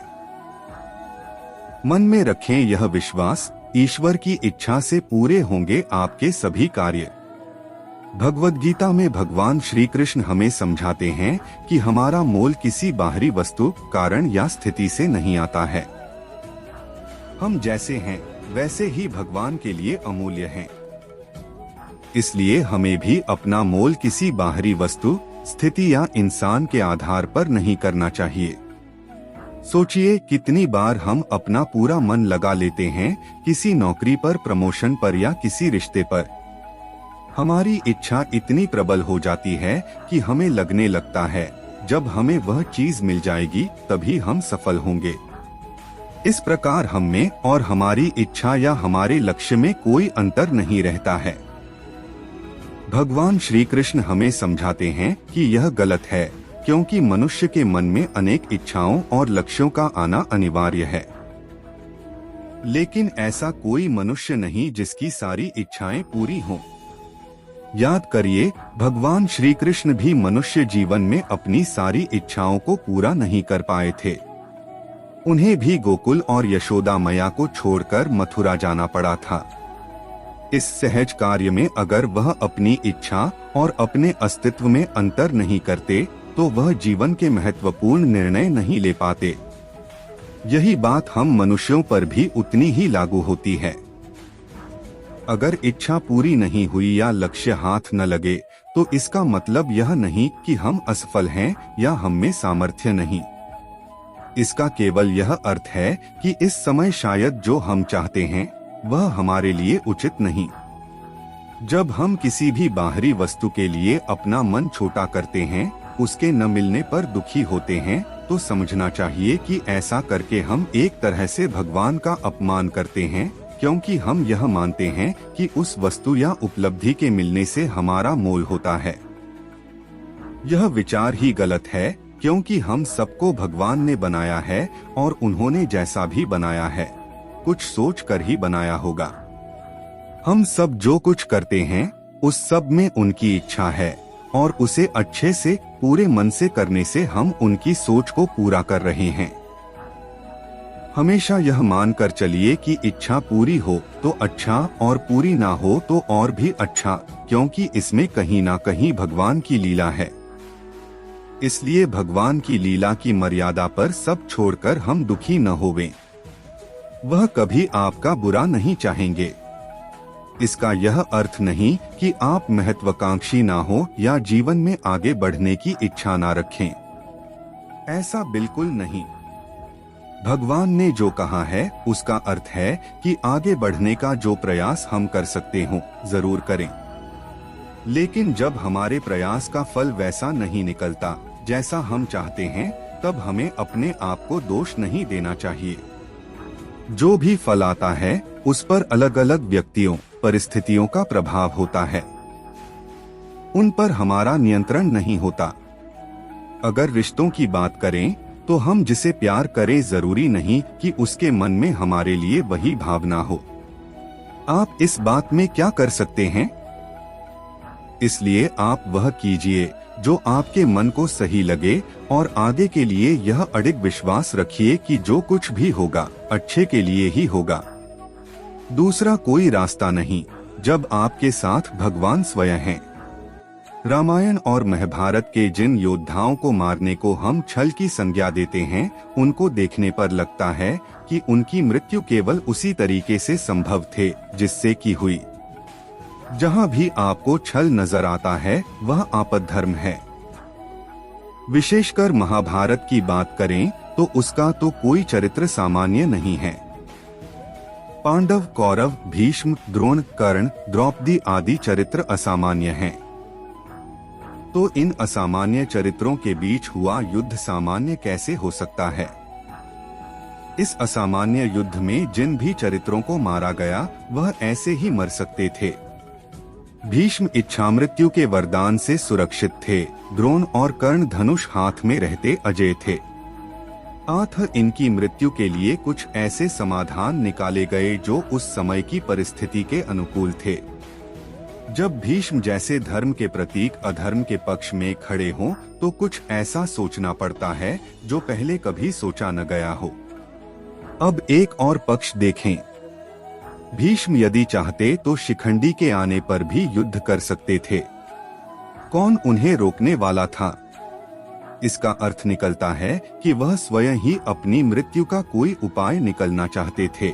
मन में रखें यह विश्वास, ईश्वर की इच्छा से पूरे होंगे आपके सभी कार्य। भगवद गीता में भगवान श्री कृष्ण हमें समझाते हैं कि हमारा मोल किसी बाहरी वस्तु, कारण या स्थिति से नहीं आता है। हम जैसे हैं वैसे ही भगवान के लिए अमूल्य हैं। इसलिए हमें भी अपना मोल किसी बाहरी वस्तु, स्थिति या इंसान के आधार पर नहीं करना चाहिए। सोचिए, कितनी बार हम अपना पूरा मन लगा लेते हैं किसी नौकरी पर, प्रमोशन पर या किसी रिश्ते पर। हमारी इच्छा इतनी प्रबल हो जाती है कि हमें लगने लगता है जब हमें वह चीज मिल जाएगी तभी हम सफल होंगे। इस प्रकार हम में और हमारी इच्छा या हमारे लक्ष्य में कोई अंतर नहीं रहता है। भगवान श्री कृष्ण हमें समझाते हैं कि यह गलत है, क्योंकि मनुष्य के मन में अनेक इच्छाओं और लक्ष्यों का आना अनिवार्य है। लेकिन ऐसा कोई मनुष्य नहीं जिसकी सारी इच्छाएं पूरी हों। याद करिए, भगवान श्री कृष्ण भी मनुष्य जीवन में अपनी सारी इच्छाओं को पूरा नहीं कर पाए थे। उन्हें भी गोकुल और यशोदा मैया को छोड़कर मथुरा जाना पड़ा था। इस सहज कार्य में अगर वह अपनी इच्छा और अपने अस्तित्व में अंतर नहीं करते तो वह जीवन के महत्वपूर्ण निर्णय नहीं ले पाते। यही बात हम मनुष्यों पर भी उतनी ही लागू होती है। अगर इच्छा पूरी नहीं हुई या लक्ष्य हाथ न लगे तो इसका मतलब यह नहीं कि हम असफल हैं या हम में सामर्थ्य नहीं। इसका केवल यह अर्थ है कि इस समय शायद जो हम चाहते हैं वह हमारे लिए उचित नहीं। जब हम किसी भी बाहरी वस्तु के लिए अपना मन छोटा करते हैं, उसके न मिलने पर दुखी होते हैं, तो समझना चाहिए कि ऐसा करके हम एक तरह से भगवान का अपमान करते हैं, क्योंकि हम यह मानते हैं कि उस वस्तु या उपलब्धि के मिलने से हमारा मोल होता है। यह विचार ही गलत है, क्योंकि हम सबको भगवान ने बनाया है और उन्होंने जैसा भी बनाया है कुछ सोच कर ही बनाया होगा। हम सब जो कुछ करते हैं उस सब में उनकी इच्छा है और उसे अच्छे से पूरे मन से करने से हम उनकी सोच को पूरा कर रहे हैं। हमेशा यह मानकर चलिए कि इच्छा पूरी हो तो अच्छा और पूरी ना हो तो और भी अच्छा, क्योंकि इसमें कहीं ना कहीं भगवान की लीला है। इसलिए भगवान की लीला की मर्यादा पर सब छोड़कर हम दुखी न होवें। वह कभी आपका बुरा नहीं चाहेंगे। इसका यह अर्थ नहीं कि आप महत्वाकांक्षी ना हो या जीवन में आगे बढ़ने की इच्छा ना रखें। ऐसा बिल्कुल नहीं। भगवान ने जो कहा है उसका अर्थ है कि आगे बढ़ने का जो प्रयास हम कर सकते हो जरूर करें। लेकिन जब हमारे प्रयास का फल वैसा नहीं निकलता जैसा हम चाहते हैं, तब हमें अपने आप को दोष नहीं देना चाहिए। जो भी फल आता है उस पर अलग अलग व्यक्तियों, परिस्थितियों का प्रभाव होता है। उन पर हमारा नियंत्रण नहीं होता। अगर रिश्तों की बात करें तो हम जिसे प्यार करें जरूरी नहीं कि उसके मन में हमारे लिए वही भावना हो। आप इस बात में क्या कर सकते हैं? इसलिए आप वह कीजिए जो आपके मन को सही लगे और आगे के लिए यह अडिग विश्वास रखिए कि जो कुछ भी होगा अच्छे के लिए ही होगा। दूसरा कोई रास्ता नहीं जब आपके साथ भगवान स्वयं हैं। रामायण और महाभारत के जिन योद्धाओं को मारने को हम छल की संज्ञा देते हैं, उनको देखने पर लगता है कि उनकी मृत्यु केवल उसी तरीके से संभव थे जिससे की हुई। जहां भी आपको छल नजर आता है वह आपद्धर्म है। विशेषकर महाभारत की बात करें तो उसका तो कोई चरित्र सामान्य नहीं है। पांडव, कौरव, भीष्म, द्रोण, कर्ण, द्रौपदी आदि चरित्र असामान्य हैं। तो इन असामान्य चरित्रों के बीच हुआ युद्ध सामान्य कैसे हो सकता है? इस असामान्य युद्ध में जिन भी चरित्रों को मारा गया वह ऐसे ही मर सकते थे। भीष्म इच्छामृत्यु के वरदान से सुरक्षित थे। द्रोण और कर्ण धनुष हाथ में रहते अजय थे। अतः इनकी मृत्यु के लिए कुछ ऐसे समाधान निकाले गए जो उस समय की परिस्थिति के अनुकूल थे। जब भीष्म जैसे धर्म के प्रतीक अधर्म के पक्ष में खड़े हों तो कुछ ऐसा सोचना पड़ता है जो पहले कभी सोचा न गया हो। अब एक और पक्ष देखें। भीष्म यदि चाहते तो शिखंडी के आने पर भी युद्ध कर सकते थे। कौन उन्हें रोकने वाला था? इसका अर्थ निकलता है कि वह स्वयं ही अपनी मृत्यु का कोई उपाय निकलना चाहते थे।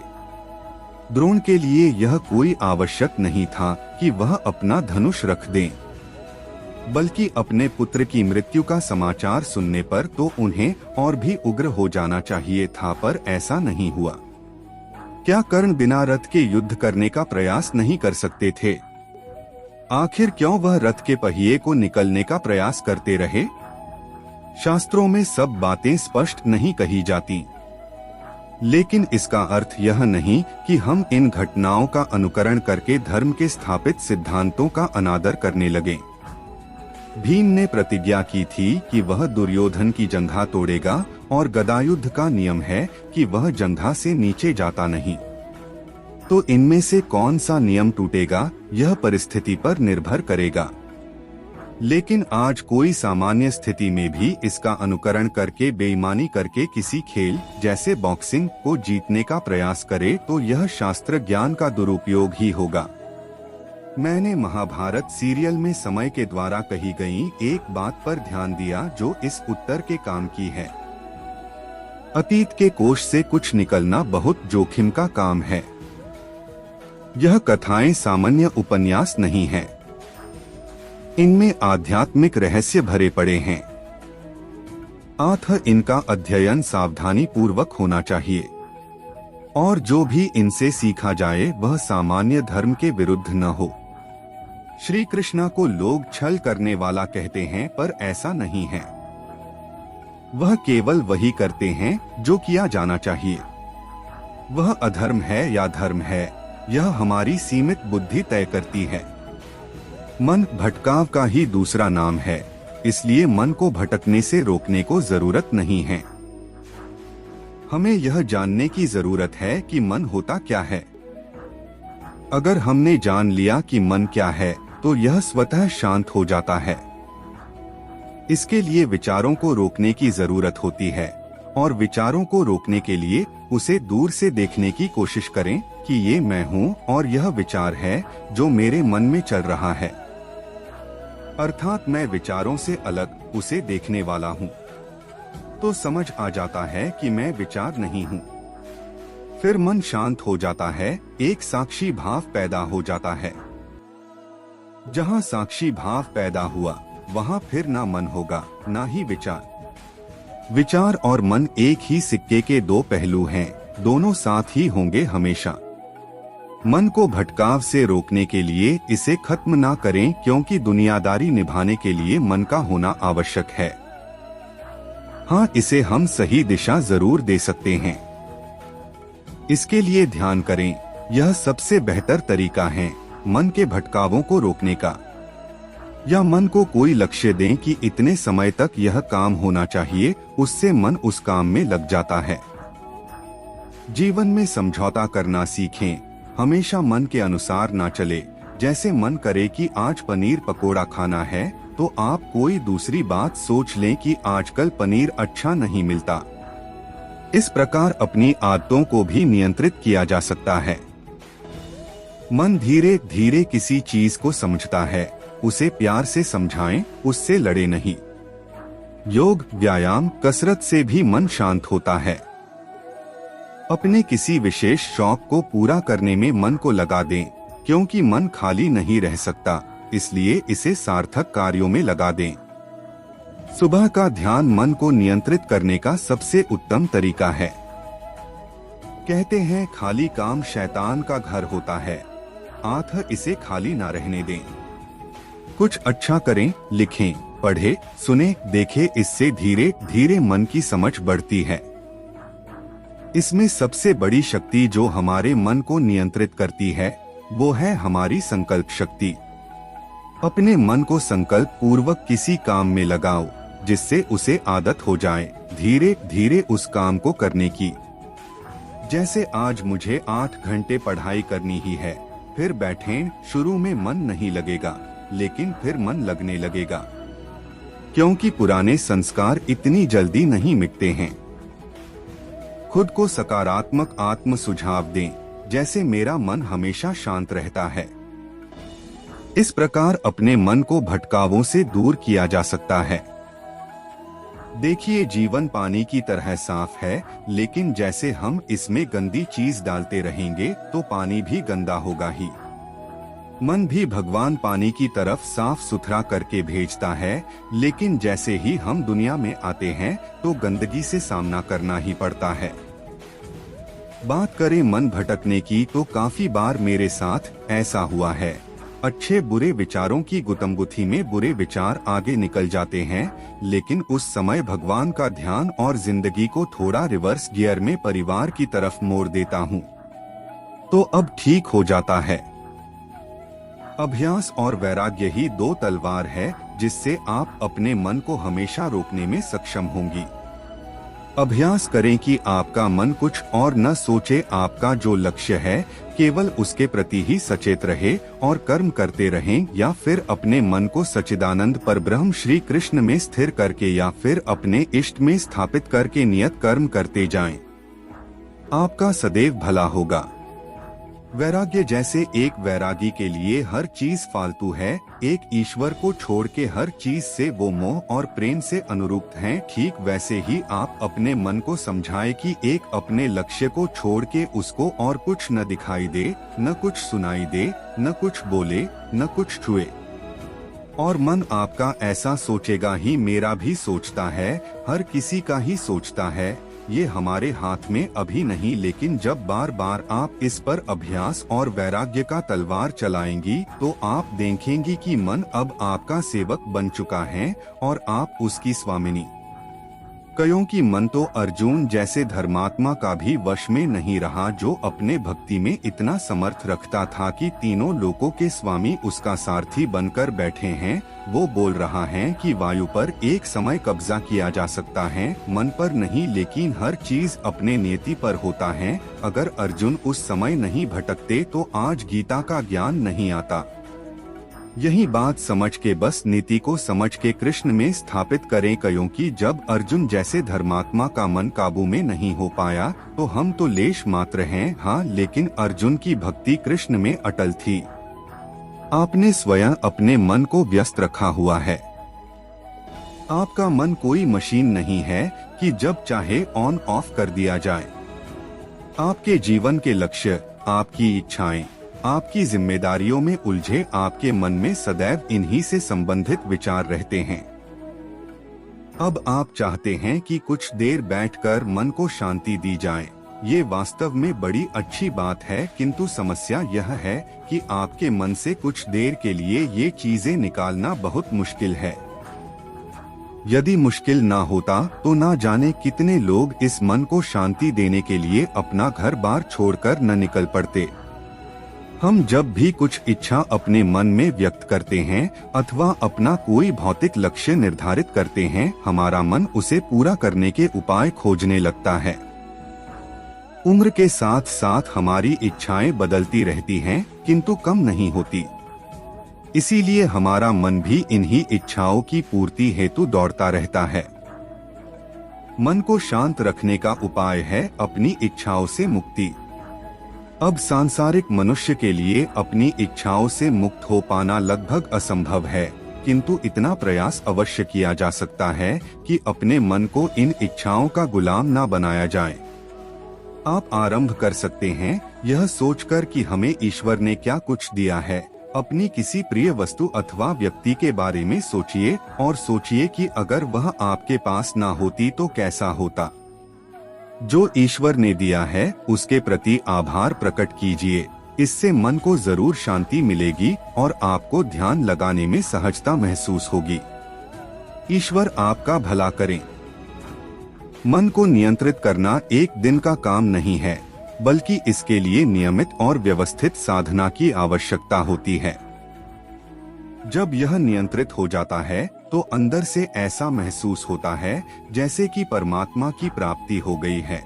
द्रोण के लिए यह कोई आवश्यक नहीं था कि वह अपना धनुष रख दें, बल्कि अपने पुत्र की मृत्यु का समाचार सुनने पर तो उन्हें और भी उग्र हो जाना चाहिए था, पर ऐसा नहीं हुआ। क्या कर्ण बिना रथ के युद्ध करने का प्रयास नहीं कर सकते थे? आखिर क्यों वह रथ के पहिए को निकलने का प्रयास करते रहे? शास्त्रों में सब बातें स्पष्ट नहीं कही जाती, लेकिन इसका अर्थ यह नहीं कि हम इन घटनाओं का अनुकरण करके धर्म के स्थापित सिद्धांतों का अनादर करने लगे। भीम ने प्रतिज्ञा की थी कि वह दुर्योधन की जंघा तोड़ेगा और गदायुद्ध का नियम है कि वह जंघा से नीचे जाता नहीं। तो इनमें से कौन सा नियम टूटेगा यह परिस्थिति पर निर्भर करेगा। लेकिन आज कोई सामान्य स्थिति में भी इसका अनुकरण करके बेईमानी करके किसी खेल जैसे बॉक्सिंग को जीतने का प्रयास करे तो यह शास्त्र ज्ञान का दुरुपयोग ही होगा। मैंने महाभारत सीरियल में समय के द्वारा कही गई एक बात पर ध्यान दिया जो इस उत्तर के काम की है। अतीत के कोष से कुछ निकलना बहुत जोखिम का काम है। यह कथाएं सामान्य उपन्यास नहीं है। इनमें आध्यात्मिक रहस्य भरे पड़े हैं। अतः इनका अध्ययन सावधानी पूर्वक होना चाहिए और जो भी इनसे सीखा जाए वह सामान्य धर्म के विरुद्ध न हो। श्री कृष्णा को लोग छल करने वाला कहते हैं, पर ऐसा नहीं है। वह केवल वही करते हैं जो किया जाना चाहिए। वह अधर्म है या धर्म है, यह हमारी सीमित बुद्धि तय करती है। मन भटकाव का ही दूसरा नाम है, इसलिए मन को भटकने से रोकने को जरूरत नहीं है। हमें यह जानने की जरूरत है कि मन होता क्या है। अगर हमने जान लिया कि मन क्या है तो यह स्वतः शांत हो जाता है। इसके लिए विचारों को रोकने की जरूरत होती है, और विचारों को रोकने के लिए उसे दूर से देखने की कोशिश करें कि ये मैं हूँ और यह विचार है जो मेरे मन में चल रहा है। अर्थात मैं विचारों से अलग उसे देखने वाला हूँ। तो समझ आ जाता है कि मैं विचार नहीं हूँ। फिर मन शांत हो जाता है, एक साक्षी भाव पैदा हो जाता है। जहाँ साक्षी भाव पैदा हुआ वहाँ फिर ना मन होगा ना ही विचार। विचार और मन एक ही सिक्के के दो पहलू हैं, दोनों साथ ही होंगे हमेशा। मन को भटकाव से रोकने के लिए इसे खत्म ना करें, क्योंकि दुनियादारी निभाने के लिए मन का होना आवश्यक है। हाँ, इसे हम सही दिशा जरूर दे सकते हैं। इसके लिए ध्यान करें, यह सबसे बेहतर तरीका है मन के भटकावों को रोकने का। या मन को कोई लक्ष्य दें कि इतने समय तक यह काम होना चाहिए, उससे मन उस काम में लग जाता है। जीवन में समझौता करना सीखें, हमेशा मन के अनुसार ना चले। जैसे मन करे कि आज पनीर पकोड़ा खाना है, तो आप कोई दूसरी बात सोच लें कि आजकल पनीर अच्छा नहीं मिलता। इस प्रकार अपनी आदतों को भी नियंत्रित किया जा सकता है। मन धीरे धीरे किसी चीज को समझता है, उसे प्यार से समझाएं, उससे लड़े नहीं। योग, व्यायाम, कसरत से भी मन शांत होता है। अपने किसी विशेष शौक को पूरा करने में मन को लगा दें, क्योंकि मन खाली नहीं रह सकता, इसलिए इसे सार्थक कार्यों में लगा दें। सुबह का ध्यान मन को नियंत्रित करने का सबसे उत्तम तरीका है। कहते हैं खाली काम शैतान का घर होता है, आत्ह इसे खाली ना रहने दें। कुछ अच्छा करें, लिखें, पढ़े, सुने, देखें, इससे धीरे धीरे मन की समझ बढ़ती है। इसमें सबसे बड़ी शक्ति जो हमारे मन को नियंत्रित करती है, वो है हमारी संकल्प शक्ति। अपने मन को संकल्प पूर्वक किसी काम में लगाओ, जिससे उसे आदत हो जाए धीरे धीरे उस काम को करने की। जैसे आज मुझे 8 घंटे पढ़ाई करनी ही है, फिर बैठें, शुरू में मन नहीं लगेगा, लेकिन फिर मन लगने लगेगा, क्योंकि पुराने संस्कार इतनी जल्दी नहीं मिटते हैं। खुद को सकारात्मक आत्म सुझाव दें, जैसे मेरा मन हमेशा शांत रहता है। इस प्रकार अपने मन को भटकावों से दूर किया जा सकता है। देखिए, जीवन पानी की तरह साफ है, लेकिन जैसे हम इसमें गंदी चीज डालते रहेंगे तो पानी भी गंदा होगा ही। मन भी भगवान पानी की तरफ साफ सुथरा करके भेजता है, लेकिन जैसे ही हम दुनिया में आते हैं तो गंदगी से सामना करना ही पड़ता है। बात करें मन भटकने की, तो काफी बार मेरे साथ ऐसा हुआ है। अच्छे बुरे विचारों की गुतमगुथी में बुरे विचार आगे निकल जाते हैं, लेकिन उस समय भगवान का ध्यान और जिंदगी को थोड़ा रिवर्स गियर में परिवार की तरफ मोड़ देता हूँ, तो अब ठीक हो जाता है। अभ्यास और वैराग्य ही दो तलवार है, जिससे आप अपने मन को हमेशा रोकने में सक्षम होंगी। अभ्यास करें कि आपका मन कुछ और न सोचे, आपका जो लक्ष्य है केवल उसके प्रति ही सचेत रहे और कर्म करते रहें, या फिर अपने मन को सच्चिदानंद परब्रह्म श्री कृष्ण में स्थिर करके या फिर अपने इष्ट में स्थापित करके नियत कर्म करते जाएं। आपका सदैव भला होगा। वैराग्य जैसे एक वैरागी के लिए हर चीज फालतू है, एक ईश्वर को छोड़ के हर चीज से वो मोह और प्रेम से अनुरूप हैं, ठीक वैसे ही आप अपने मन को समझाए कि एक अपने लक्ष्य को छोड़ के उसको और कुछ न दिखाई दे, न कुछ सुनाई दे, न कुछ बोले, न कुछ छुए। और मन आपका ऐसा सोचेगा ही, मेरा भी सोचता है, हर किसी का ही सोचता है। ये हमारे हाथ में अभी नहीं, लेकिन जब बार बार आप इस पर अभ्यास और वैराग्य का तलवार चलाएंगी तो आप देखेंगी कि मन अब आपका सेवक बन चुका है और आप उसकी स्वामिनी। क्योंकि मन तो अर्जुन जैसे धर्मात्मा का भी वश में नहीं रहा, जो अपने भक्ति में इतना समर्थ रखता था कि तीनों लोकों के स्वामी उसका सारथी बनकर बैठे हैं। वो बोल रहा है कि वायु पर एक समय कब्जा किया जा सकता है, मन पर नहीं, लेकिन हर चीज अपने नियति पर होता है। अगर अर्जुन उस समय नहीं भटकते तो आज गीता का ज्ञान नहीं आता। यही बात समझ के बस नीति को समझ के कृष्ण में स्थापित करें, क्योंकि जब अर्जुन जैसे धर्मात्मा का मन काबू में नहीं हो पाया तो हम तो लेश मात्र हैं। हाँ, लेकिन अर्जुन की भक्ति कृष्ण में अटल थी। आपने स्वयं अपने मन को व्यस्त रखा हुआ है। आपका मन कोई मशीन नहीं है कि जब चाहे ऑन ऑफ कर दिया जाए। आपके जीवन के लक्ष्य, आपकी इच्छाएं, आपकी जिम्मेदारियों में उलझे आपके मन में सदैव इन्हीं से संबंधित विचार रहते हैं। अब आप चाहते हैं कि कुछ देर बैठकर मन को शांति दी जाए। ये वास्तव में बड़ी अच्छी बात है, किंतु समस्या यह है कि आपके मन से कुछ देर के लिए ये चीजें निकालना बहुत मुश्किल है। यदि मुश्किल ना होता तो ना जाने कितने लोग इस मन को शांति देने के लिए अपना घर बार छोड़कर न निकल पड़ते। हम जब भी कुछ इच्छा अपने मन में व्यक्त करते हैं अथवा अपना कोई भौतिक लक्ष्य निर्धारित करते हैं, हमारा मन उसे पूरा करने के उपाय खोजने लगता है। उम्र के साथ साथ हमारी इच्छाएं बदलती रहती हैं, किंतु कम नहीं होती। इसीलिए हमारा मन भी इन्हीं इच्छाओं की पूर्ति हेतु दौड़ता रहता है। मन को शांत रखने का उपाय है अपनी इच्छाओं से मुक्ति। अब सांसारिक मनुष्य के लिए अपनी इच्छाओं से मुक्त हो पाना लगभग असंभव है, किंतु इतना प्रयास अवश्य किया जा सकता है कि अपने मन को इन इच्छाओं का गुलाम ना बनाया जाए। आप आरंभ कर सकते हैं यह सोचकर कि हमें ईश्वर ने क्या कुछ दिया है। अपनी किसी प्रिय वस्तु अथवा व्यक्ति के बारे में सोचिए और सोचिए कि अगर वह आपके पास ना होती तो कैसा होता। जो ईश्वर ने दिया है उसके प्रति आभार प्रकट कीजिए। इससे मन को जरूर शांति मिलेगी और आपको ध्यान लगाने में सहजता महसूस होगी। ईश्वर आपका भला करें। मन को नियंत्रित करना एक दिन का काम नहीं है, बल्कि इसके लिए नियमित और व्यवस्थित साधना की आवश्यकता होती है। जब यह नियंत्रित हो जाता है तो अंदर से ऐसा महसूस होता है जैसे कि परमात्मा की प्राप्ति हो गई है।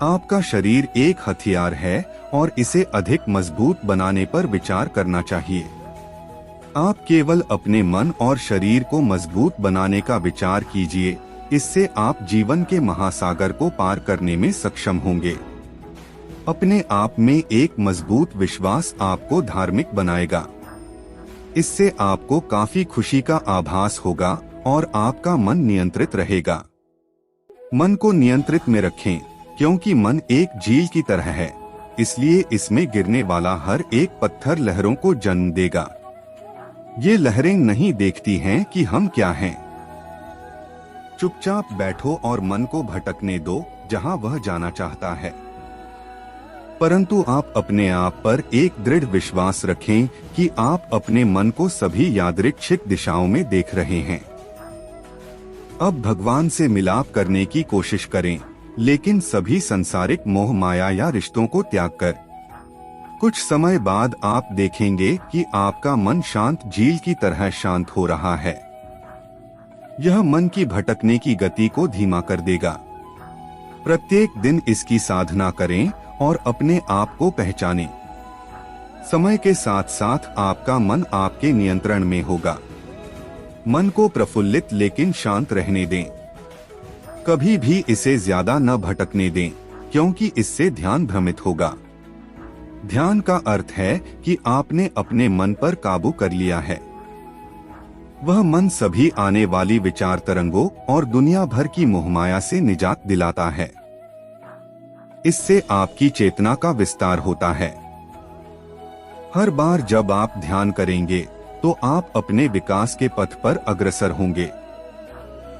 आपका शरीर एक हथियार है और इसे अधिक मजबूत बनाने पर विचार करना चाहिए। आप केवल अपने मन और शरीर को मजबूत बनाने का विचार कीजिए। इससे आप जीवन के महासागर को पार करने में सक्षम होंगे। अपने आप में एक मजबूत विश्वास आपको धार्मिक बनाएगा। इससे आपको काफी खुशी का आभास होगा और आपका मन नियंत्रित रहेगा। मन को नियंत्रित में रखें, क्योंकि मन एक झील की तरह है, इसलिए इसमें गिरने वाला हर एक पत्थर लहरों को जन्म देगा। ये लहरें नहीं देखती हैं कि हम क्या हैं। चुपचाप बैठो और मन को भटकने दो जहां वह जाना चाहता है, परंतु आप अपने आप पर एक दृढ़ विश्वास रखें कि आप अपने मन को सभी यादृच्छिक दिशाओं में देख रहे हैं। अब भगवान से मिलाप करने की कोशिश करें, लेकिन सभी संसारिक मोह माया या रिश्तों को त्याग कर। कुछ समय बाद आप देखेंगे कि आपका मन शांत झील की तरह शांत हो रहा है। यह मन की भटकने की गति को धीमा कर देगा। प्रत्येक दिन इसकी साधना करें और अपने आप को पहचानें। समय के साथ साथ आपका मन आपके नियंत्रण में होगा। मन को प्रफुल्लित लेकिन शांत रहने दें। कभी भी इसे ज्यादा न भटकने दें, क्योंकि इससे ध्यान भ्रमित होगा। ध्यान का अर्थ है कि आपने अपने मन पर काबू कर लिया है। वह मन सभी आने वाली विचार तरंगों और दुनिया भर की मोहमाया से निजात दिलाता है। इससे आपकी चेतना का विस्तार होता है। हर बार जब आप ध्यान करेंगे तो आप अपने विकास के पथ पर अग्रसर होंगे।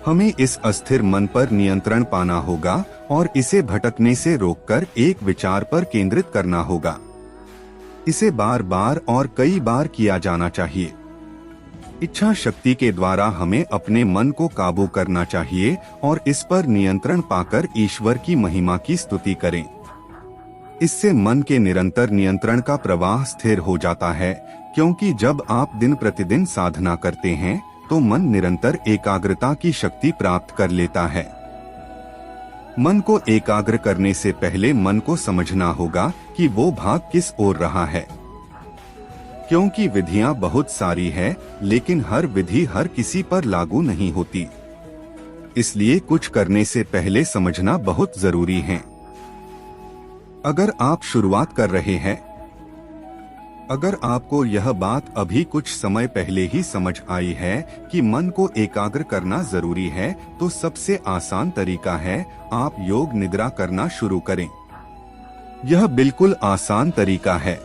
हमें इस अस्थिर मन पर नियंत्रण पाना होगा और इसे भटकने से रोककर एक विचार पर केंद्रित करना होगा। इसे बार बार और कई बार किया जाना चाहिए। इच्छा शक्ति के द्वारा हमें अपने मन को काबू करना चाहिए और इस पर नियंत्रण पाकर ईश्वर की महिमा की स्तुति करें। इससे मन के निरंतर नियंत्रण का प्रवाह स्थिर हो जाता है, क्योंकि जब आप दिन प्रतिदिन साधना करते हैं तो मन निरंतर एकाग्रता की शक्ति प्राप्त कर लेता है। मन को एकाग्र करने से पहले मन को समझना होगा कि वो भाग किस ओर रहा है। क्योंकि विधियां बहुत सारी है, लेकिन हर विधि हर किसी पर लागू नहीं होती। इसलिए कुछ करने से पहले समझना बहुत जरूरी है। अगर आप शुरुआत कर रहे हैं, अगर आपको यह बात अभी कुछ समय पहले ही समझ आई है कि मन को एकाग्र करना जरूरी है, तो सबसे आसान तरीका है आप योग निद्रा करना शुरू करें। यह बिल्कुल आसान तरीका है।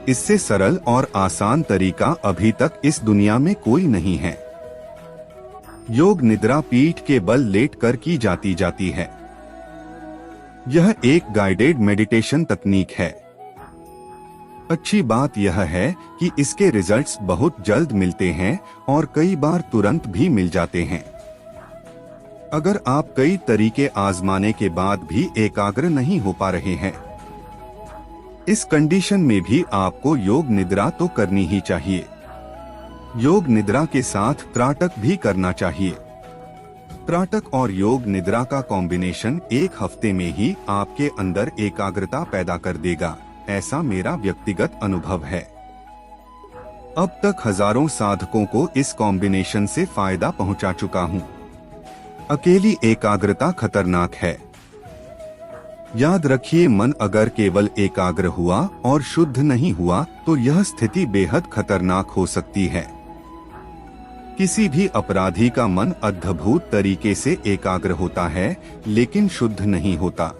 इससे सरल और आसान तरीका अभी तक इस दुनिया में कोई नहीं है। योग निद्रा पीठ के बल लेटकर की जाती है। यह एक गाइडेड मेडिटेशन तकनीक है। अच्छी बात यह है कि इसके रिजल्ट्स बहुत जल्द मिलते हैं और कई बार तुरंत भी मिल जाते हैं। अगर आप कई तरीके आजमाने के बाद भी एकाग्र नहीं हो पा रहे हैं, इस कंडीशन में भी आपको योग निद्रा तो करनी ही चाहिए। योग निद्रा के साथ त्राटक भी करना चाहिए। त्राटक और योग निद्रा का कॉम्बिनेशन एक हफ्ते में ही आपके अंदर एकाग्रता पैदा कर देगा, ऐसा मेरा व्यक्तिगत अनुभव है। अब तक हजारों साधकों को इस कॉम्बिनेशन से फायदा पहुंचा चुका हूं। अकेली एकाग्रता खतरनाक है। याद रखिए, मन अगर केवल एकाग्र हुआ और शुद्ध नहीं हुआ तो यह स्थिति बेहद खतरनाक हो सकती है। किसी भी अपराधी का मन अद्भुत तरीके से एकाग्र होता है, लेकिन शुद्ध नहीं होता।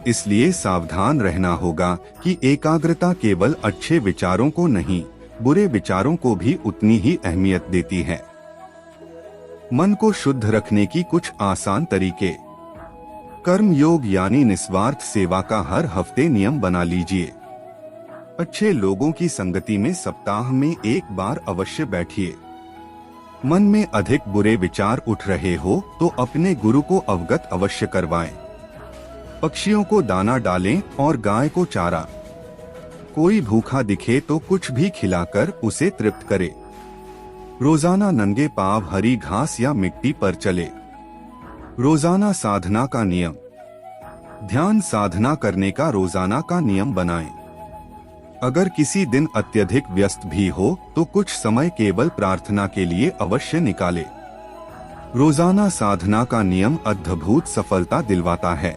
इसलिए सावधान रहना होगा कि एकाग्रता केवल अच्छे विचारों को नहीं, बुरे विचारों को भी उतनी ही अहमियत देती है। मन को शुद्ध रखने की कुछ आसान तरीके। कर्म योग यानी निस्वार्थ सेवा का हर हफ्ते नियम बना लीजिए। अच्छे लोगों की संगति में सप्ताह में एक बार अवश्य बैठिए। मन में अधिक बुरे विचार उठ रहे हो तो अपने गुरु को अवगत अवश्य करवाएं। पक्षियों को दाना डालें और गाय को चारा। कोई भूखा दिखे तो कुछ भी खिलाकर उसे तृप्त करे। रोजाना नंगे पांव हरी घास या मिट्टी पर चले। रोजाना साधना का नियम। ध्यान साधना करने का रोजाना का नियम बनाएं। अगर किसी दिन अत्यधिक व्यस्त भी हो तो कुछ समय केवल प्रार्थना के लिए अवश्य निकाले। रोजाना साधना का नियम अद्भुत सफलता दिलवाता है।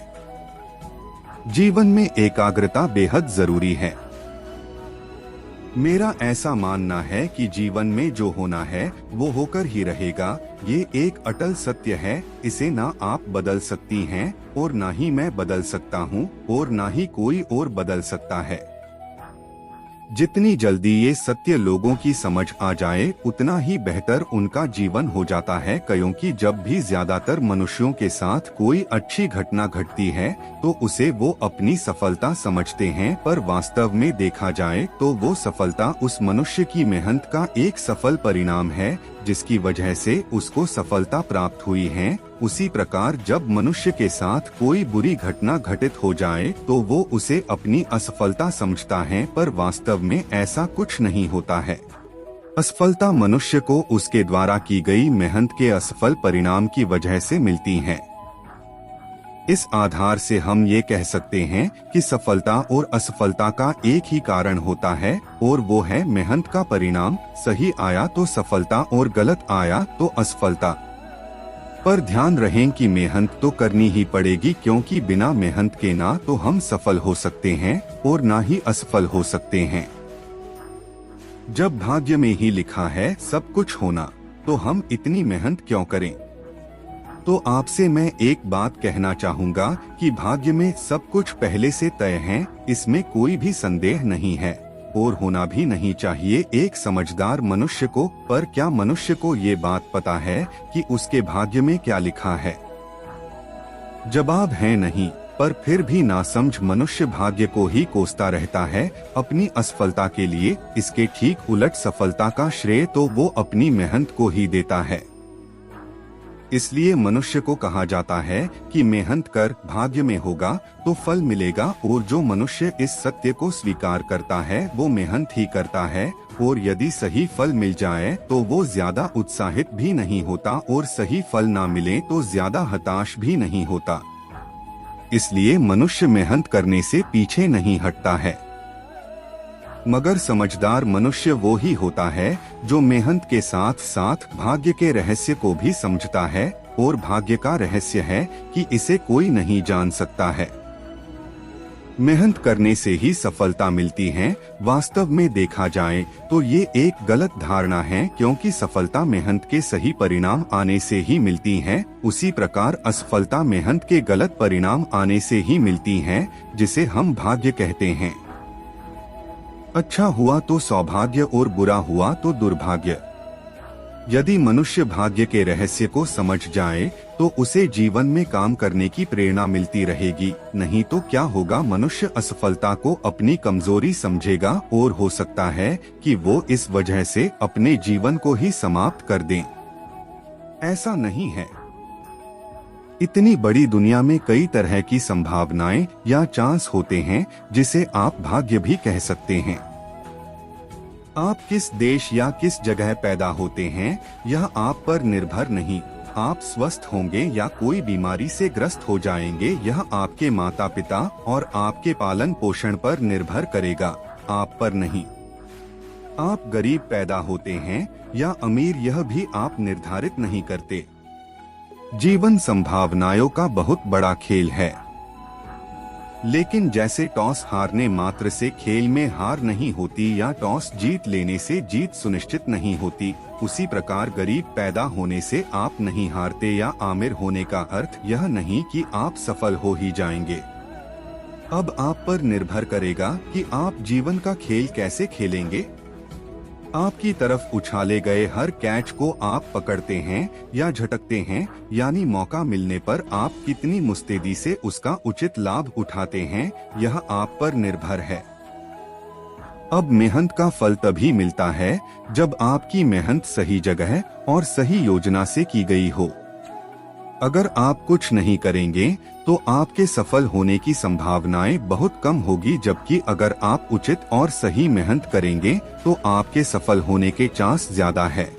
जीवन में एकाग्रता बेहद जरूरी है। मेरा ऐसा मानना है कि जीवन में जो होना है वो होकर ही रहेगा। ये एक अटल सत्य है। इसे ना आप बदल सकती हैं और ना ही मैं बदल सकता हूँ और ना ही कोई और बदल सकता है। जितनी जल्दी ये सत्य लोगों की समझ आ जाए उतना ही बेहतर उनका जीवन हो जाता है, क्योंकि जब भी ज्यादातर मनुष्यों के साथ कोई अच्छी घटना घटती है तो उसे वो अपनी सफलता समझते हैं, पर वास्तव में देखा जाए तो वो सफलता उस मनुष्य की मेहनत का एक सफल परिणाम है जिसकी वजह से उसको सफलता प्राप्त हुई है। उसी प्रकार जब मनुष्य के साथ कोई बुरी घटना घटित हो जाए तो वो उसे अपनी असफलता समझता है, पर वास्तव में ऐसा कुछ नहीं होता है। असफलता मनुष्य को उसके द्वारा की गई मेहनत के असफल परिणाम की वजह से मिलती है। इस आधार से हम ये कह सकते हैं कि सफलता और असफलता का एक ही कारण होता है और वो है मेहनत का परिणाम। सही आया तो सफलता और गलत आया तो असफलता। पर ध्यान रहें कि मेहनत तो करनी ही पड़ेगी, क्योंकि बिना मेहनत के ना तो हम सफल हो सकते हैं और ना ही असफल हो सकते हैं। जब भाग्य में ही लिखा है सब कुछ होना, तो हम इतनी मेहनत क्यों करें? तो आपसे मैं एक बात कहना चाहूँगा कि भाग्य में सब कुछ पहले से तय है, इसमें कोई भी संदेह नहीं है और होना भी नहीं चाहिए एक समझदार मनुष्य को। पर क्या मनुष्य को ये बात पता है कि उसके भाग्य में क्या लिखा है? जवाब है नहीं, पर फिर भी नासमझ मनुष्य भाग्य को ही कोसता रहता है अपनी असफलता के लिए। इसके ठीक उलट सफलता का श्रेय तो वो अपनी मेहनत को ही देता है। इसलिए मनुष्य को कहा जाता है कि मेहनत कर, भाग्य में होगा तो फल मिलेगा। और जो मनुष्य इस सत्य को स्वीकार करता है वो मेहनत ही करता है, और यदि सही फल मिल जाए तो वो ज्यादा उत्साहित भी नहीं होता और सही फल ना मिले तो ज्यादा हताश भी नहीं होता। इसलिए मनुष्य मेहनत करने से पीछे नहीं हटता है। मगर समझदार मनुष्य वो ही होता है जो मेहनत के साथ साथ भाग्य के रहस्य को भी समझता है, और भाग्य का रहस्य है कि इसे कोई नहीं जान सकता है। मेहनत करने से ही सफलता मिलती है। वास्तव में देखा जाए तो ये एक गलत धारणा है, क्योंकि सफलता मेहनत के सही परिणाम आने से ही मिलती है। उसी प्रकार असफलता मेहनत के गलत परिणाम आने से ही मिलती है, जिसे हम भाग्य कहते हैं। अच्छा हुआ तो सौभाग्य और बुरा हुआ तो दुर्भाग्य। यदि मनुष्य भाग्य के रहस्य को समझ जाए तो उसे जीवन में काम करने की प्रेरणा मिलती रहेगी, नहीं तो क्या होगा, मनुष्य असफलता को अपनी कमजोरी समझेगा और हो सकता है कि वो इस वजह से अपने जीवन को ही समाप्त कर दें। ऐसा नहीं है। इतनी बड़ी दुनिया में कई तरह की संभावनाएं या चांस होते हैं, जिसे आप भाग्य भी कह सकते हैं। आप किस देश या किस जगह पैदा होते हैं यह आप पर निर्भर नहीं। आप स्वस्थ होंगे या कोई बीमारी से ग्रस्त हो जाएंगे, यह आपके माता पिता और आपके पालन पोषण पर निर्भर करेगा, आप पर नहीं। आप गरीब पैदा होते हैं या अमीर, यह भी आप निर्धारित नहीं करते। जीवन संभावनाओं का बहुत बड़ा खेल है, लेकिन जैसे टॉस हारने मात्र से खेल में हार नहीं होती या टॉस जीत लेने से जीत सुनिश्चित नहीं होती, उसी प्रकार गरीब पैदा होने से आप नहीं हारते या आमिर होने का अर्थ यह नहीं कि आप सफल हो ही जाएंगे। अब आप पर निर्भर करेगा कि आप जीवन का खेल कैसे खेलेंगे। आपकी तरफ उछाले गए हर कैच को आप पकड़ते हैं या झटकते हैं, यानी मौका मिलने पर आप कितनी मुस्तैदी से उसका उचित लाभ उठाते हैं, यह आप पर निर्भर है। अब मेहनत का फल तभी मिलता है जब आपकी मेहनत सही जगह और सही योजना से की गई हो। अगर आप कुछ नहीं करेंगे तो आपके सफल होने की संभावनाएं बहुत कम होगी, जबकि अगर आप उचित और सही मेहनत करेंगे तो आपके सफल होने के चांस ज्यादा है।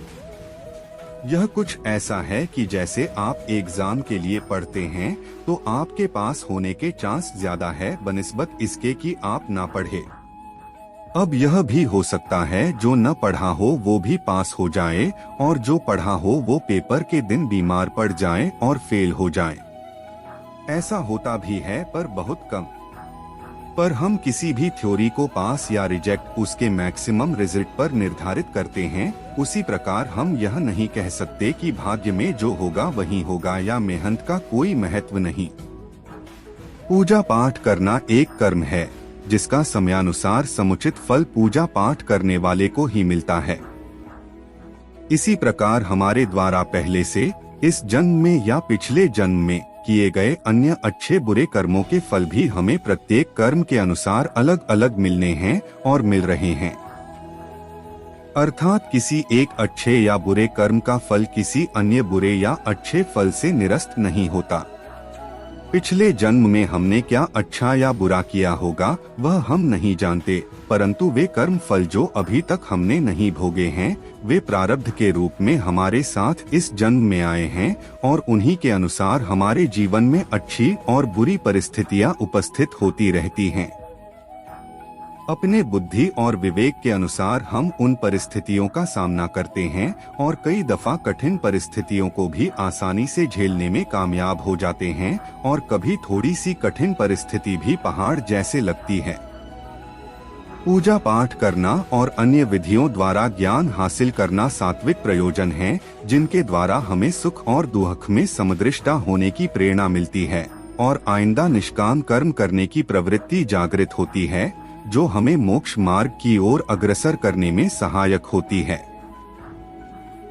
यह कुछ ऐसा है कि जैसे आप एग्जाम के लिए पढ़ते हैं तो आपके पास होने के चांस ज्यादा है बनिस्बत इसके कि आप ना पढ़े। अब यह भी हो सकता है जो न पढ़ा हो वो भी पास हो जाए, और जो पढ़ा हो वो पेपर के दिन बीमार पड़ जाए और फेल हो जाए। ऐसा होता भी है पर बहुत कम। पर हम किसी भी थ्योरी को पास या रिजेक्ट उसके मैक्सिमम रिजल्ट पर निर्धारित करते हैं। उसी प्रकार हम यह नहीं कह सकते कि भाग्य में जो होगा वही होगा या मेहनत का कोई महत्व नहीं। पूजा पाठ करना एक कर्म है जिसका समयानुसार समुचित फल पूजा पाठ करने वाले को ही मिलता है। इसी प्रकार हमारे द्वारा पहले से इस जन्म में या पिछले जन्म में किए गए अन्य अच्छे बुरे कर्मों के फल भी हमें प्रत्येक कर्म के अनुसार अलग अलग मिलने हैं और मिल रहे हैं। अर्थात किसी एक अच्छे या बुरे कर्म का फल किसी अन्य बुरे या अच्छे फल से निरस्त नहीं होता। पिछले जन्म में हमने क्या अच्छा या बुरा किया होगा वह हम नहीं जानते, परंतु वे कर्म फल जो अभी तक हमने नहीं भोगे हैं वे प्रारब्ध के रूप में हमारे साथ इस जन्म में आए हैं, और उन्हीं के अनुसार हमारे जीवन में अच्छी और बुरी परिस्थितियां उपस्थित होती रहती हैं। अपने बुद्धि और विवेक के अनुसार हम उन परिस्थितियों का सामना करते हैं और कई दफा कठिन परिस्थितियों को भी आसानी से झेलने में कामयाब हो जाते हैं, और कभी थोड़ी सी कठिन परिस्थिति भी पहाड़ जैसे लगती है। पूजा पाठ करना और अन्य विधियों द्वारा ज्ञान हासिल करना सात्विक प्रयोजन है, जिनके द्वारा हमें सुख और दुख में समदृष्टा होने की प्रेरणा मिलती है और आइंदा निष्काम कर्म करने की प्रवृत्ति जागृत होती है, जो हमें मोक्ष मार्ग की ओर अग्रसर करने में सहायक होती है।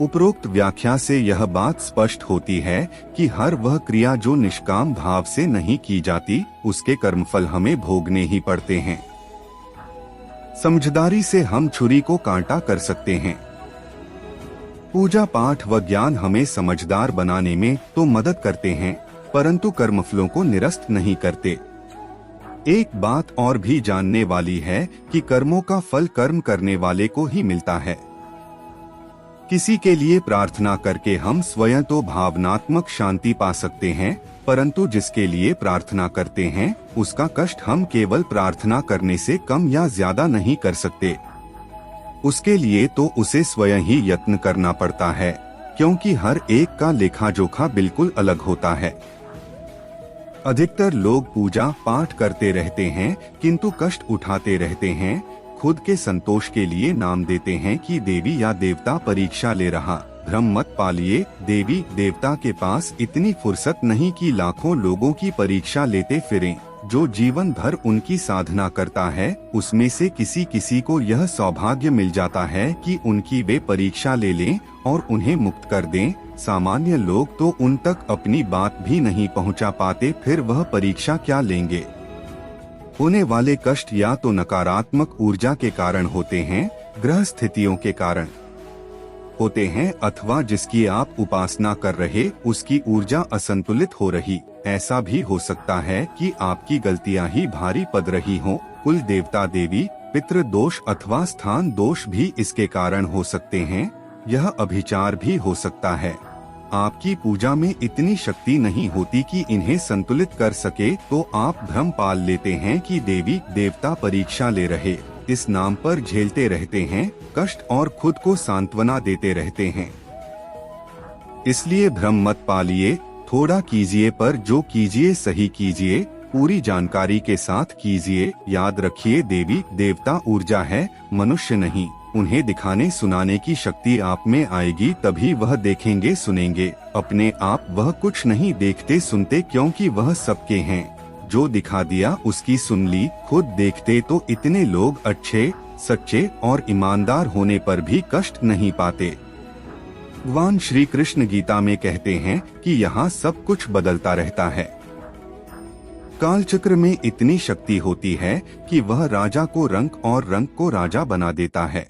उपरोक्त व्याख्या से यह बात स्पष्ट होती है कि हर वह क्रिया जो निष्काम भाव से नहीं की जाती उसके कर्मफल हमें भोगने ही पड़ते हैं। समझदारी से हम छुरी को कांटा कर सकते हैं। पूजा पाठ व ज्ञान हमें समझदार बनाने में तो मदद करते हैं, परंतु कर्मफलों को निरस्त नहीं करते। एक बात और भी जानने वाली है कि कर्मों का फल कर्म करने वाले को ही मिलता है। किसी के लिए प्रार्थना करके हम स्वयं तो भावनात्मक शांति पा सकते हैं, परंतु जिसके लिए प्रार्थना करते हैं उसका कष्ट हम केवल प्रार्थना करने से कम या ज्यादा नहीं कर सकते। उसके लिए तो उसे स्वयं ही यत्न करना पड़ता है, क्योंकि हर एक का लेखा जोखा बिल्कुल अलग होता है। अधिकतर लोग पूजा पाठ करते रहते हैं किंतु कष्ट उठाते रहते हैं। खुद के संतोष के लिए नाम देते हैं कि देवी या देवता परीक्षा ले रहा। भ्रम मत पालिए, देवी देवता के पास इतनी फुर्सत नहीं कि लाखों लोगों की परीक्षा लेते फिरें। जो जीवन भर उनकी साधना करता है उसमें से किसी किसी को यह सौभाग्य मिल जाता है कि उनकी वे परीक्षा ले लें और उन्हें मुक्त कर दें। सामान्य लोग तो उन तक अपनी बात भी नहीं पहुंचा पाते, फिर वह परीक्षा क्या लेंगे। होने वाले कष्ट या तो नकारात्मक ऊर्जा के कारण होते हैं, ग्रह स्थितियों के कारण होते हैं, अथवा जिसकी आप उपासना कर रहे उसकी ऊर्जा असंतुलित हो रही। ऐसा भी हो सकता है कि आपकी गलतियां ही भारी पड़ रही हों। कुल देवता देवी पितृ दोष अथवा स्थान दोष भी इसके कारण हो सकते हैं। यह अभिचार भी हो सकता है। आपकी पूजा में इतनी शक्ति नहीं होती कि इन्हें संतुलित कर सके, तो आप भ्रम पाल लेते हैं कि देवी देवता परीक्षा ले रहे। इस नाम पर झेलते रहते हैं कष्ट और खुद को सांत्वना देते रहते हैं। इसलिए भ्रम मत पालिए, थोड़ा कीजिए पर जो कीजिए सही कीजिए, पूरी जानकारी के साथ कीजिए। याद रखिए देवी देवता ऊर्जा है, मनुष्य नहीं। उन्हें दिखाने सुनाने की शक्ति आप में आएगी तभी वह देखेंगे सुनेंगे। अपने आप वह कुछ नहीं देखते सुनते, क्योंकि वह सबके हैं। जो दिखा दिया उसकी सुन ली। खुद देखते तो इतने लोग अच्छे सच्चे और ईमानदार होने पर भी कष्ट नहीं पाते। भगवान श्री कृष्ण गीता में कहते हैं कि यहाँ सब कुछ बदलता रहता है। कालचक्र में इतनी शक्ति होती है कि वह राजा को रंक और रंक को राजा बना देता है।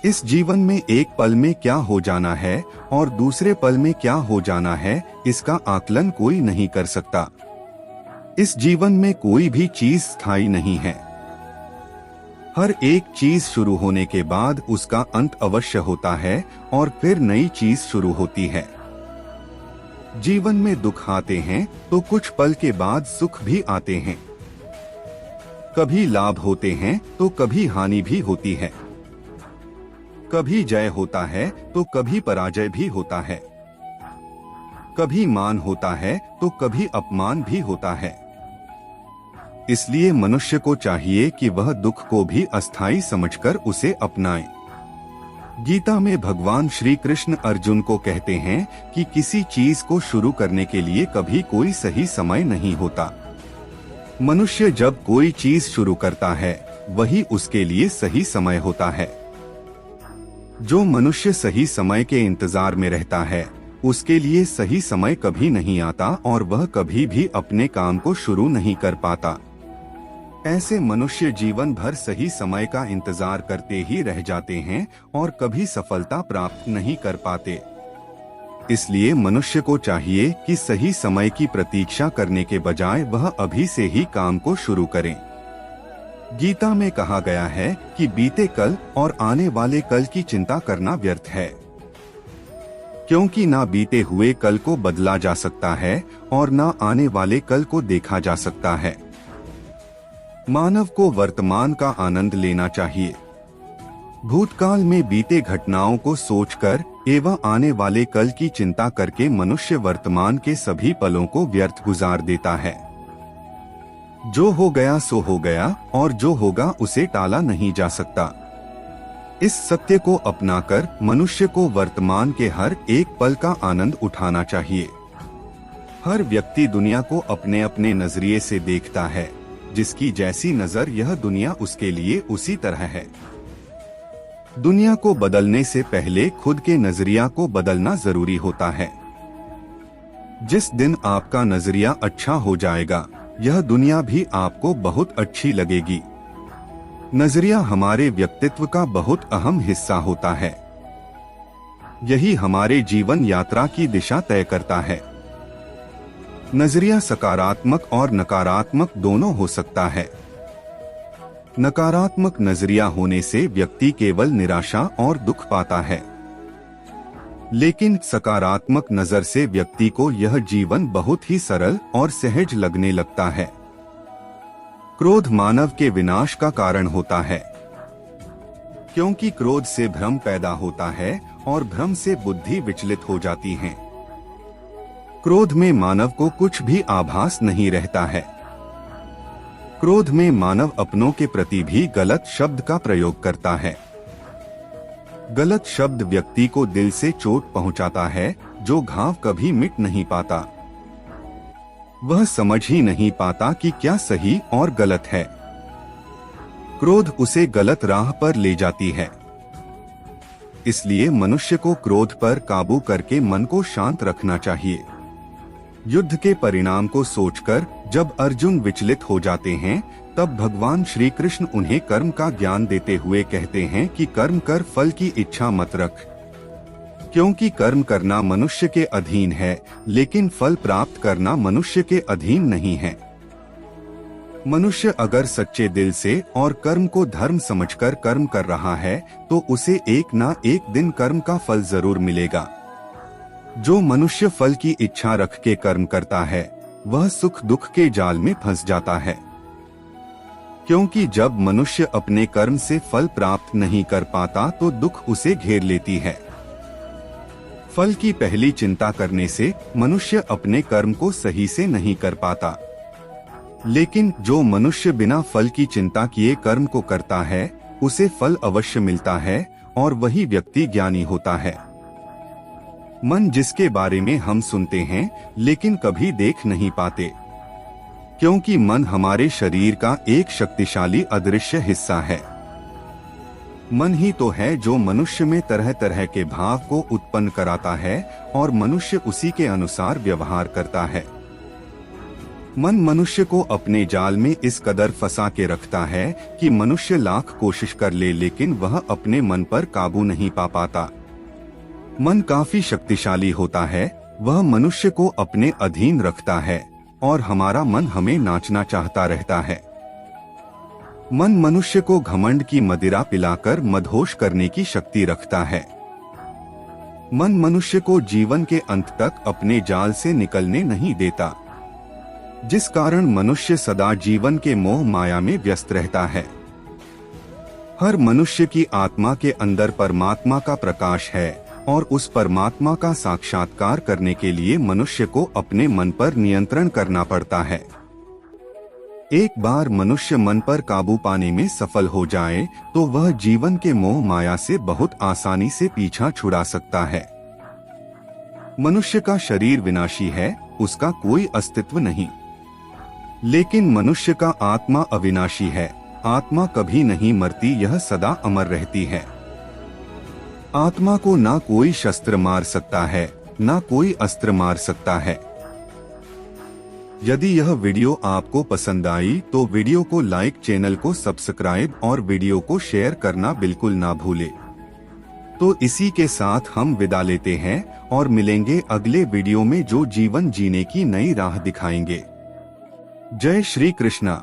इस जीवन में एक पल में क्या हो जाना है और दूसरे पल में क्या हो जाना है, इसका आकलन कोई नहीं कर सकता। इस जीवन में कोई भी चीज स्थायी नहीं है। हर एक चीज शुरू होने के बाद उसका अंत अवश्य होता है और फिर नई चीज शुरू होती है। जीवन में दुख आते हैं तो कुछ पल के बाद सुख भी आते हैं। कभी लाभ होते हैं तो कभी हानि भी होती है। कभी जय होता है तो कभी पराजय भी होता है। कभी मान होता है तो कभी अपमान भी होता है। इसलिए मनुष्य को चाहिए कि वह दुख को भी अस्थायी समझकर उसे अपनाए। गीता में भगवान श्री कृष्ण अर्जुन को कहते हैं कि किसी चीज को शुरू करने के लिए कभी कोई सही समय नहीं होता। मनुष्य जब कोई चीज शुरू करता है वही उसके लिए सही समय होता है। जो मनुष्य सही समय के इंतजार में रहता है उसके लिए सही समय कभी नहीं आता और वह कभी भी अपने काम को शुरू नहीं कर पाता। ऐसे मनुष्य जीवन भर सही समय का इंतजार करते ही रह जाते हैं और कभी सफलता प्राप्त नहीं कर पाते। इसलिए मनुष्य को चाहिए कि सही समय की प्रतीक्षा करने के बजाय वह अभी से ही काम को शुरू करें। गीता में कहा गया है कि बीते कल और आने वाले कल की चिंता करना व्यर्थ है, क्योंकि ना बीते हुए कल को बदला जा सकता है और ना आने वाले कल को देखा जा सकता है। मानव को वर्तमान का आनंद लेना चाहिए। भूतकाल में बीते घटनाओं को सोचकर एवं आने वाले कल की चिंता करके मनुष्य वर्तमान के सभी पलों को व्यर्थ गुजार देता है। जो हो गया सो हो गया और जो होगा उसे टाला नहीं जा सकता। इस सत्य को अपनाकर मनुष्य को वर्तमान के हर एक पल का आनंद उठाना चाहिए। हर व्यक्ति दुनिया को अपने अपने नजरिए से देखता है। जिसकी जैसी नजर यह दुनिया उसके लिए उसी तरह है। दुनिया को बदलने से पहले खुद के नजरिया को बदलना जरूरी होता है। जिस दिन आपका नजरिया अच्छा हो जाएगा यह दुनिया भी आपको बहुत अच्छी लगेगी। नजरिया हमारे व्यक्तित्व का बहुत अहम हिस्सा होता है। यही हमारे जीवन यात्रा की दिशा तय करता है। नजरिया सकारात्मक और नकारात्मक दोनों हो सकता है। नकारात्मक नजरिया होने से व्यक्ति केवल निराशा और दुख पाता है। लेकिन सकारात्मक नजर से व्यक्ति को यह जीवन बहुत ही सरल और सहज लगने लगता है। क्रोध मानव के विनाश का कारण होता है, क्योंकि क्रोध से भ्रम पैदा होता है और भ्रम से बुद्धि विचलित हो जाती है। क्रोध में मानव को कुछ भी आभास नहीं रहता है। क्रोध में मानव अपनों के प्रति भी गलत शब्द का प्रयोग करता है। गलत शब्द व्यक्ति को दिल से चोट पहुंचाता है, जो घाव कभी मिट नहीं पाता। वह समझ ही नहीं पाता कि क्या सही और गलत है। क्रोध उसे गलत राह पर ले जाती है। इसलिए मनुष्य को क्रोध पर काबू करके मन को शांत रखना चाहिए। युद्ध के परिणाम को सोचकर जब अर्जुन विचलित हो जाते हैं, तब भगवान श्री कृष्ण उन्हें कर्म का ज्ञान देते हुए कहते हैं कि कर्म कर, फल की इच्छा मत रख, क्योंकि कर्म करना मनुष्य के अधीन है, लेकिन फल प्राप्त करना मनुष्य के अधीन नहीं है। मनुष्य अगर सच्चे दिल से और कर्म को धर्म समझकर कर्म कर रहा है, तो उसे एक ना एक दिन कर्म का फल जरूर मिलेगा। जो मनुष्य फल की इच्छा रख के कर्म करता है, वह सुख दुख के जाल में फंस जाता है, क्योंकि जब मनुष्य अपने कर्म से फल प्राप्त नहीं कर पाता तो दुख उसे घेर लेती है। फल की पहली चिंता करने से मनुष्य अपने कर्म को सही से नहीं कर पाता, लेकिन जो मनुष्य बिना फल की चिंता किए कर्म को करता है, उसे फल अवश्य मिलता है और वही व्यक्ति ज्ञानी होता है। मन जिसके बारे में हम सुनते हैं लेकिन कभी देख नहीं पाते, क्योंकि मन हमारे शरीर का एक शक्तिशाली अदृश्य हिस्सा है। मन ही तो है जो मनुष्य में तरह तरह के भाव को उत्पन्न कराता है और मनुष्य उसी के अनुसार व्यवहार करता है। मन मनुष्य को अपने जाल में इस कदर फंसा के रखता है कि मनुष्य लाख कोशिश कर ले, लेकिन वह अपने मन पर काबू नहीं पा पाता। मन काफी शक्तिशाली होता है, वह मनुष्य को अपने अधीन रखता है और हमारा मन हमें नाचना चाहता रहता है। मन मनुष्य को घमंड की मदिरा पिलाकर मदहोश करने की शक्ति रखता है। मन मनुष्य को जीवन के अंत तक अपने जाल से निकलने नहीं देता, जिस कारण मनुष्य सदा जीवन के मोह माया में व्यस्त रहता है। हर मनुष्य की आत्मा के अंदर परमात्मा का प्रकाश है और उस परमात्मा का साक्षात्कार करने के लिए मनुष्य को अपने मन पर नियंत्रण करना पड़ता है। एक बार मनुष्य मन पर काबू पाने में सफल हो जाए तो वह जीवन के मोह माया से बहुत आसानी से पीछा छुड़ा सकता है। मनुष्य का शरीर विनाशी है, उसका कोई अस्तित्व नहीं, लेकिन मनुष्य का आत्मा अविनाशी है। आत्मा कभी नहीं मरती, यह सदा अमर रहती है। आत्मा को ना कोई शस्त्र मार सकता है, ना कोई अस्त्र मार सकता है। यदि यह वीडियो आपको पसंद आई तो वीडियो को लाइक, चैनल को सब्सक्राइब और वीडियो को शेयर करना बिल्कुल ना भूले। तो इसी के साथ हम विदा लेते हैं और मिलेंगे अगले वीडियो में, जो जीवन जीने की नई राह दिखाएंगे। जय श्री कृष्णा।